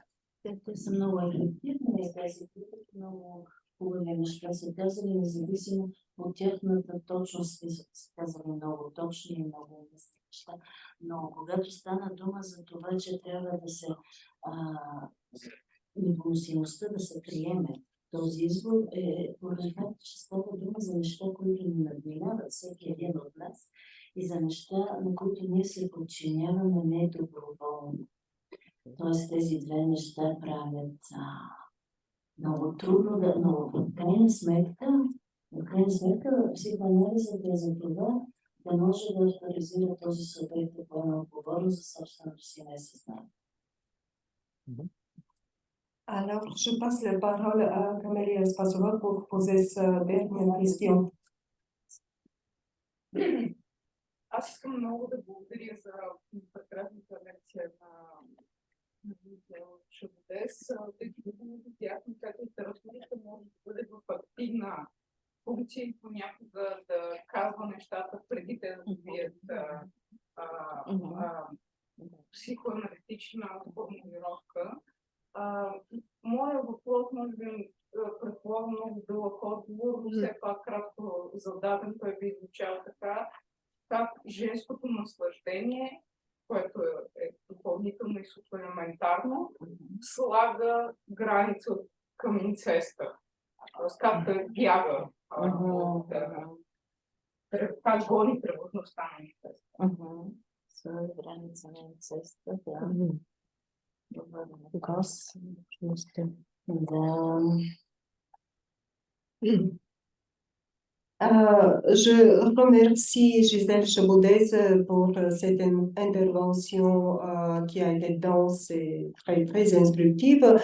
Те са много ефективни и тези критики много хубави неща са казали, независимо от тяхната точност, са казали много точни и много неща. Но когато стана дума за това, че трябва да се непоносимостта да се приеме, този избор е поради факта, че става дума за неща, които ни надминават всеки един от нас и за неща, на които ние се подчиняваме не доброволно. Тоест тези две неща правят много трудно, но в крайна сметка психоанализът е за това да може да авторизира този субект да поеме отговорност за собственото си несъзнание. Alors, je passe la parole à Camélia Spasova pour poser sa dernière question. Аз искам много да благодаря за прекрасната лекция на Жизел Шабодес, тъй като видяхме как литературата може да бъде в активна функция и понякога да казва нещата преди те да добият психоаналитична формулировка. Моят въпрос може би предполага много дълъг отговор, но все пак кратко зададен, той би звучал така. Как женското наслаждение, което е допълнително и суплементарно, слага граница към инцеста. Скак бяга, Мгм. как гони тревожността на инцест. Своя граница на инцеста, да. Добре. Да. Je remercie Gisèle Chabaudès pour cette intervention qui a été dense et très, très instructive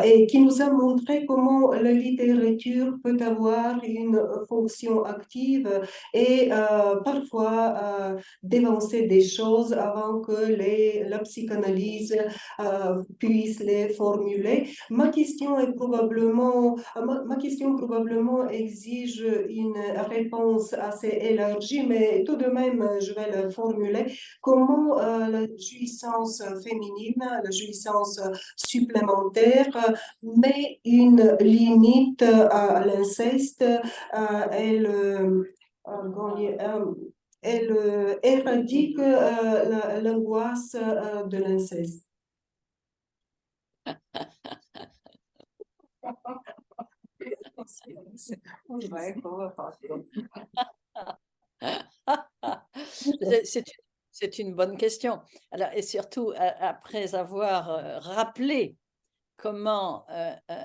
et qui nous a montré comment la littérature peut avoir une fonction active et parfois dévancer des choses avant que la psychanalyse puisse les formuler. Ma question probablement exige une réponse assez élargie, mais tout de même, je vais la formuler. Comment la jouissance féminine, la jouissance supplémentaire, met une limite à l'inceste, elle éradique l'angoisse de l'inceste. C'est une bonne question. Alors, et surtout, après avoir rappelé comment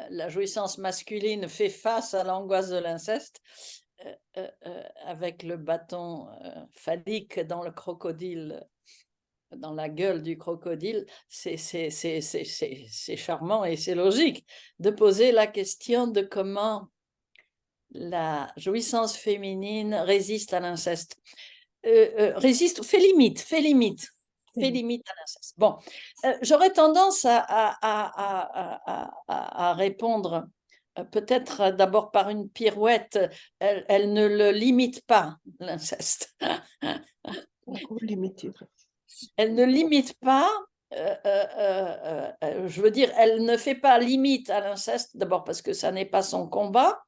la jouissance masculine fait face à l'angoisse de l'inceste, avec le bâton phallique dans le crocodile, dans la gueule du crocodile, c'est charmant et c'est logique de poser la question de comment la jouissance féminine résiste à l'inceste. Résiste, fait limite à l'inceste. Bon, j'aurais tendance à répondre peut-être d'abord par une pirouette. Elle ne le limite pas, l'inceste. Elle ne limite pas, je veux dire, elle ne fait pas limite à l'inceste, d'abord parce que ça n'est pas son combat.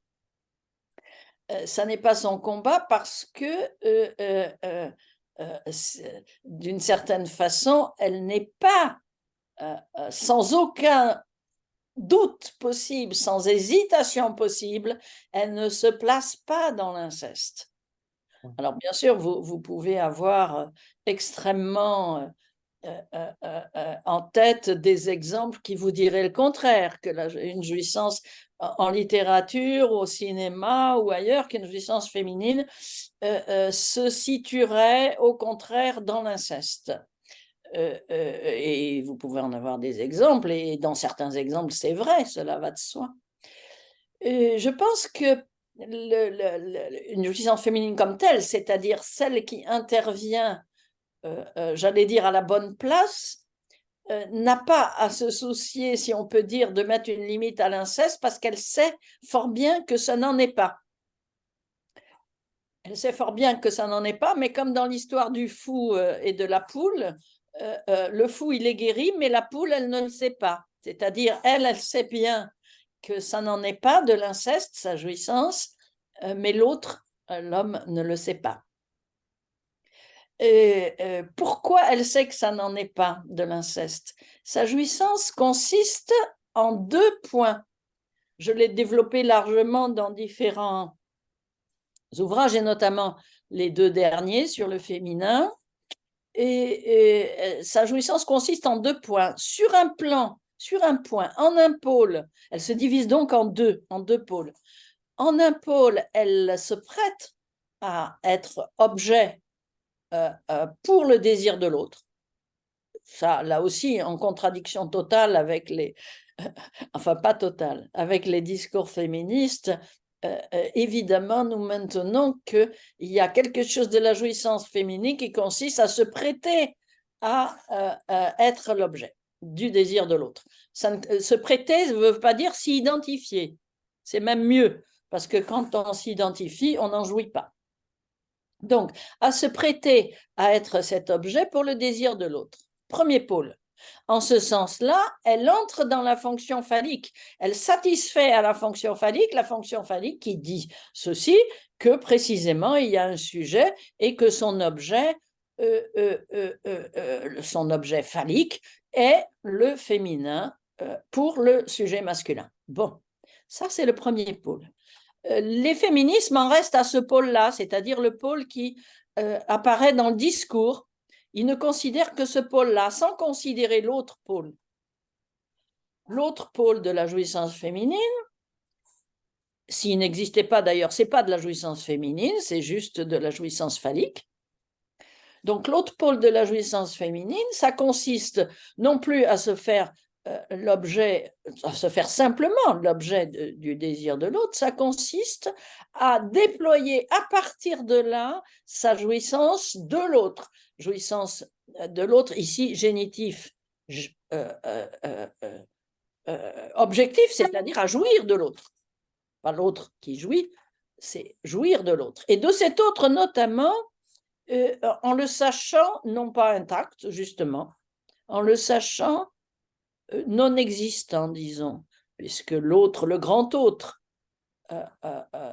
Ça n'est pas son combat parce que, d'une certaine façon, elle n'est pas, sans aucun doute possible, sans hésitation possible, elle ne se place pas dans l'inceste. Alors, bien sûr, vous pouvez avoir extrêmement en tête des exemples qui vous diraient le contraire, que une jouissance en littérature, au cinéma ou ailleurs, qu'une jouissance féminine se situerait au contraire dans l'inceste. Et vous pouvez en avoir des exemples, et dans certains exemples, c'est vrai, cela va de soi. Je pense que une jouissance féminine comme telle, c'est-à-dire celle qui intervient, j'allais dire, à la bonne place, n'a pas à se soucier, si on peut dire, de mettre une limite à l'inceste parce qu'elle sait fort bien que ça n'en est pas. Elle sait fort bien que ça n'en est pas, mais comme dans l'histoire du fou et de la poule, le fou, il est guéri, mais la poule, elle ne le sait pas. C'est-à-dire, elle sait bien que ça n'en est pas de l'inceste, sa jouissance, mais l'autre, l'homme, ne le sait pas. Pourquoi elle sait que ça n'en est pas de l'inceste? Sa jouissance consiste en 2 points. Je l'ai développé largement dans différents ouvrages, et notamment les 2 derniers sur le féminin. Et sa jouissance consiste en 2 points. Sur un point, en un pôle, elle se divise donc en deux pôles. En un pôle, elle se prête à être objet pour le désir de l'autre. Ça, là aussi, en contradiction totale avec les... enfin, pas totale, avec les discours féministes. Évidemment, nous maintenons qu'il y a quelque chose de la jouissance féminine qui consiste à se prêter à être l'objet du désir de l'autre. Se prêter ne veut pas dire s'y identifier. C'est même mieux, parce que quand on s'identifie, on n'en jouit pas. Donc, à se prêter à être cet objet pour le désir de l'autre. Premier pôle. En ce sens-là, elle entre dans la fonction phallique. Elle satisfait à la fonction phallique qui dit ceci, que précisément il y a un sujet et que son objet phallique est le féminin pour le sujet masculin. Bon, Ça, c'est le premier pôle. Les féminismes en restent à ce pôle-là, c'est-à-dire le pôle qui apparaît dans le discours. Ils ne considèrent que ce pôle-là, sans considérer l'autre pôle. L'autre pôle de la jouissance féminine, s'il n'existait pas d'ailleurs, ce n'est pas de la jouissance féminine, c'est juste de la jouissance phallique. Donc l'autre pôle de la jouissance féminine, ça consiste non plus à se faire l'objet, à se faire simplement l'objet du désir de l'autre, ça consiste à déployer à partir de là sa jouissance de l'autre. Jouissance de l'autre, ici génitif, objectif, c'est-à-dire à jouir de l'autre. Pas l'autre qui jouit, c'est jouir de l'autre. Et de cet autre notamment, en le sachant non pas intact, justement, en le sachant non existant, disons, puisque l'autre, le grand autre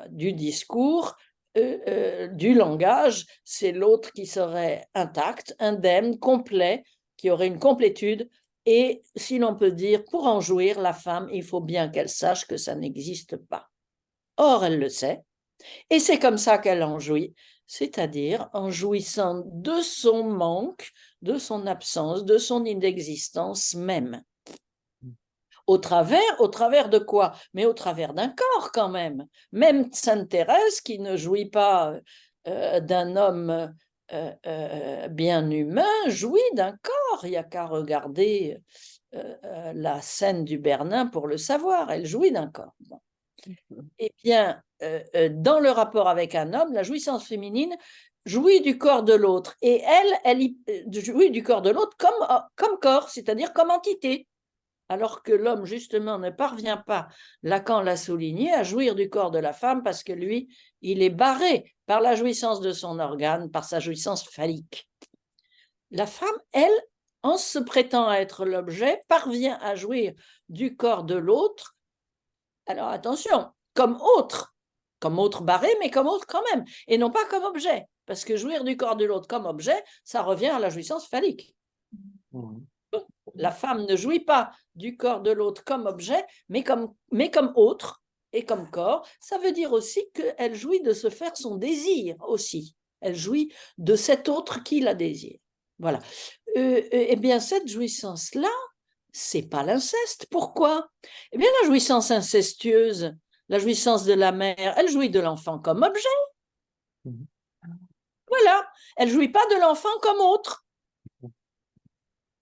du discours, du langage, c'est l'autre qui serait intact, indemne, complet, qui aurait une complétude. Et si l'on peut dire, pour en jouir, la femme, il faut bien qu'elle sache que ça n'existe pas. Or, elle le sait, et c'est comme ça qu'elle en jouit, c'est-à-dire en jouissant de son manque, de son absence, de son inexistence même. Au travers de quoi? Mais au travers d'un corps quand même. Même Sainte Thérèse, qui ne jouit pas d'un homme bien humain, jouit d'un corps. Il n'y a qu'à regarder la scène du Bernin pour le savoir. Elle jouit d'un corps. Eh bien, dans le rapport avec un homme, la jouissance féminine jouit du corps de l'autre. Et elle jouit du corps de l'autre comme corps, c'est-à-dire comme entité. Alors que l'homme, justement, ne parvient pas, Lacan l'a souligné, à jouir du corps de la femme parce que lui, il est barré par la jouissance de son organe, par sa jouissance phallique. La femme, elle, en se prêtant à être l'objet, parvient à jouir du corps de l'autre. Alors attention, comme autre barré, mais comme autre quand même, et non pas comme objet, parce que jouir du corps de l'autre comme objet, ça revient à la jouissance phallique. La femme ne jouit pas du corps de l'autre comme objet, mais comme autre et comme corps. Ça veut dire aussi qu'elle jouit de se faire son désir aussi. Elle jouit de cet autre qui la désire. Voilà. Eh bien, cette jouissance-là, c'est pas l'inceste. Pourquoi? Eh bien, la jouissance incestueuse, la jouissance de la mère, elle jouit de l'enfant comme objet. Voilà. Elle jouit pas de l'enfant comme autre.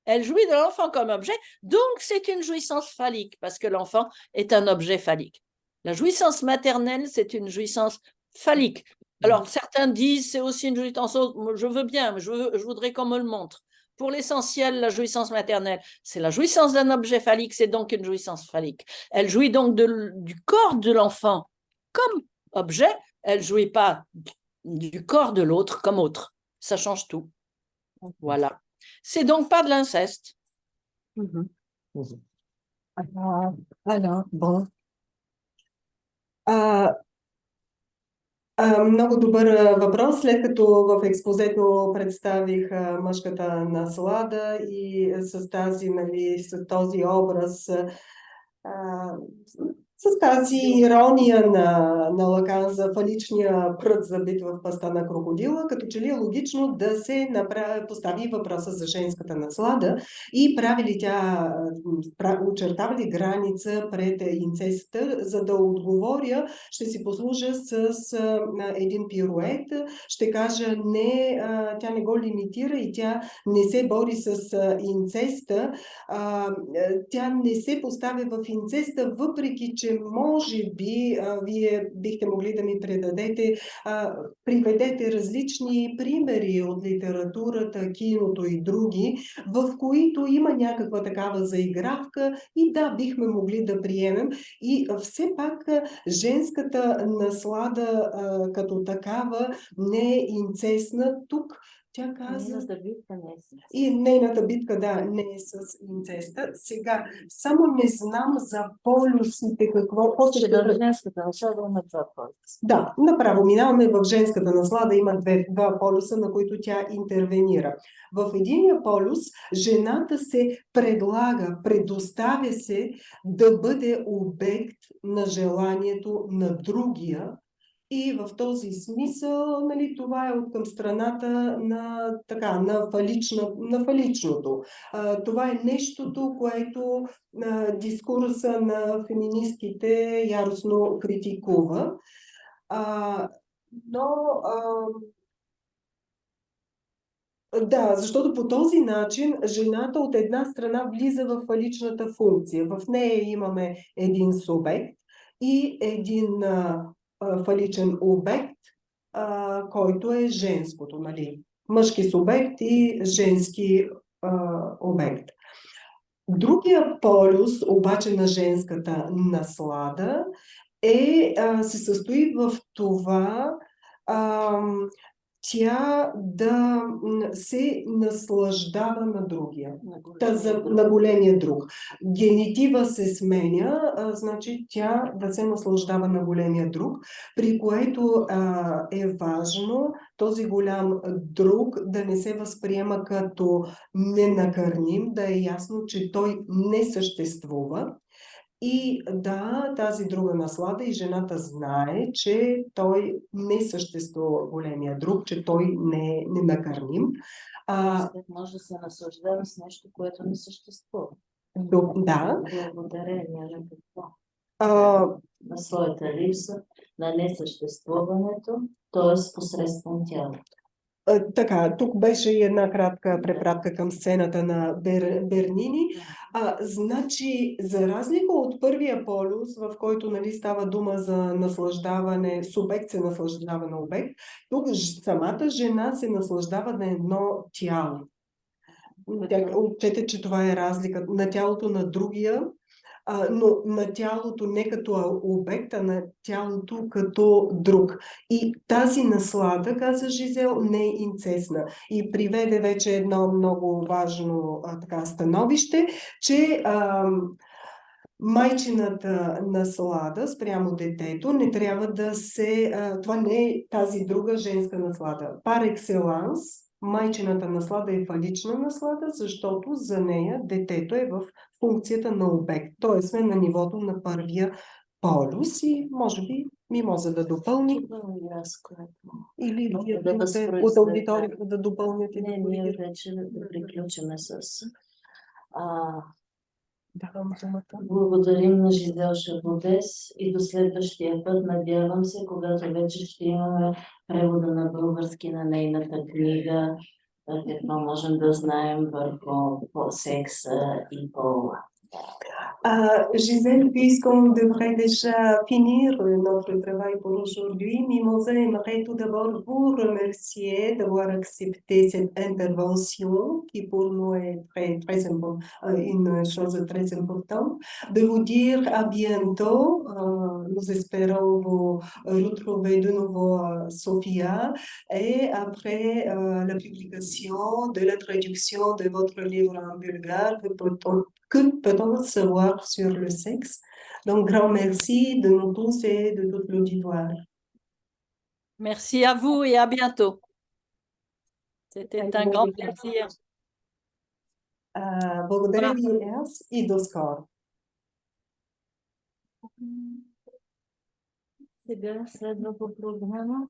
Elle jouit de l'enfant comme objet, donc c'est une jouissance phallique, parce que l'enfant est un objet phallique. La jouissance maternelle, c'est une jouissance phallique. Alors, certains disent c'est aussi une jouissance, je veux bien, mais je voudrais qu'on me le montre. Pour l'essentiel, la jouissance maternelle, c'est la jouissance d'un objet phallique, c'est donc une jouissance phallique. Elle jouit donc du corps de l'enfant comme objet, elle ne jouit pas du corps de l'autre comme autre. Ça change tout. Voilà. C'est donc pas de l'inceste. Alors, bon. Много добър въпрос, след като в експозето представих мъжката наслада и с тази, нали, с този образ, с тази ирония на Лакан за фаличния прът забит в паста на крокодила, като че ли е логично да се постави въпроса за женската наслада и прави ли тя, очертава ли граница пред инцеста, за да отговоря, ще си послужа с един пирует, ще кажа не, тя не го лимитира и тя не се бори с инцеста, тя не се поставя в инцеста, въпреки че може би вие бихте могли да ми приведете различни примери от литературата, киното и други, в които има някаква такава заигравка и да, бихме могли да приемем. И все пак женската наслада като такава не е инцестна тук. Тя каза... Нейната битка не е с И нейната битка, да, не е с инцеста. Сега, само не знам за полюсите, какво... Ще да женската наслада има това полюс. Да, направо минаваме в женската наслада, има два полюса, на които тя интервенира. В единия полюс жената се предлага, предоставя се да бъде обект на желанието на другия. И в този смисъл, нали, това е от към страната на, така, на фаличното. Това е нещото, което дискурса на феминистките яростно критикува. Но да, защото по този начин жената от една страна влиза в фаличната функция. В нея имаме един субект и един фаличен обект, който е женското, нали? Мъжки субект и женски обект. Другия полюс, обаче, на женската наслада се състои в това тя да се наслаждава на другия, на големия друг. Генитива се сменя, значи тя да се наслаждава на големия друг, при което е важно този голям друг да не се възприема като ненакърним, да е ясно, че той не съществува. И да, тази друга наслада и жената знае, че той не съществува големия друг, че той не е ненакърним. Може да се наслаждава с нещо, което не съществува. Да. Благодарение на какво? На своята липса, на несъществуването, т.е. посредством тялото. Така, тук беше и една кратка препратка към сцената на Бернини. Значи, за разлика от първия полюс, в който, нали, става дума за наслаждаване, субект се наслаждава на обект, тук самата жена се наслаждава на едно тяло. Тя отчете, че това е разлика на тялото на другия, но на тялото не като обект, а на тялото като друг. И тази наслада, каза Жизел, не е инцестна. И приведе вече едно много важно становище, че майчината наслада спрямо детето не трябва да се... това не е тази друга женска наслада. Пар екселанс, майчината наслада е фалична наслада, защото за нея детето е в функцията на обект. Т.е. сме на нивото на първия полюс и може би Мимоза да допълни. Или вие от аудиторията да допълните. Не, ние вече да приключиме с... Благодарим на Жизел Шабудес и до следващия път, надявам се, когато вече ще имаме превода на български на нейната книга, какво можем да знаем върху секса и пола. Gisèle, puisqu'on devrait déjà finir notre travail pour aujourd'hui, Mimosa aimerait tout d'abord vous remercier d'avoir accepté cette intervention qui pour nous est très une chose très importante. De vous dire à bientôt. Nous espérons vous retrouver de nouveau Sophia et après la publication de la traduction de votre livre en bulgare, que peut-on savoir sur le sexe. Donc, grand merci de nous tous et de tout l'auditoire. Merci à vous et à bientôt. C'était un grand plaisir. Благодаря ви и аз и до скоро. Сега следва по програма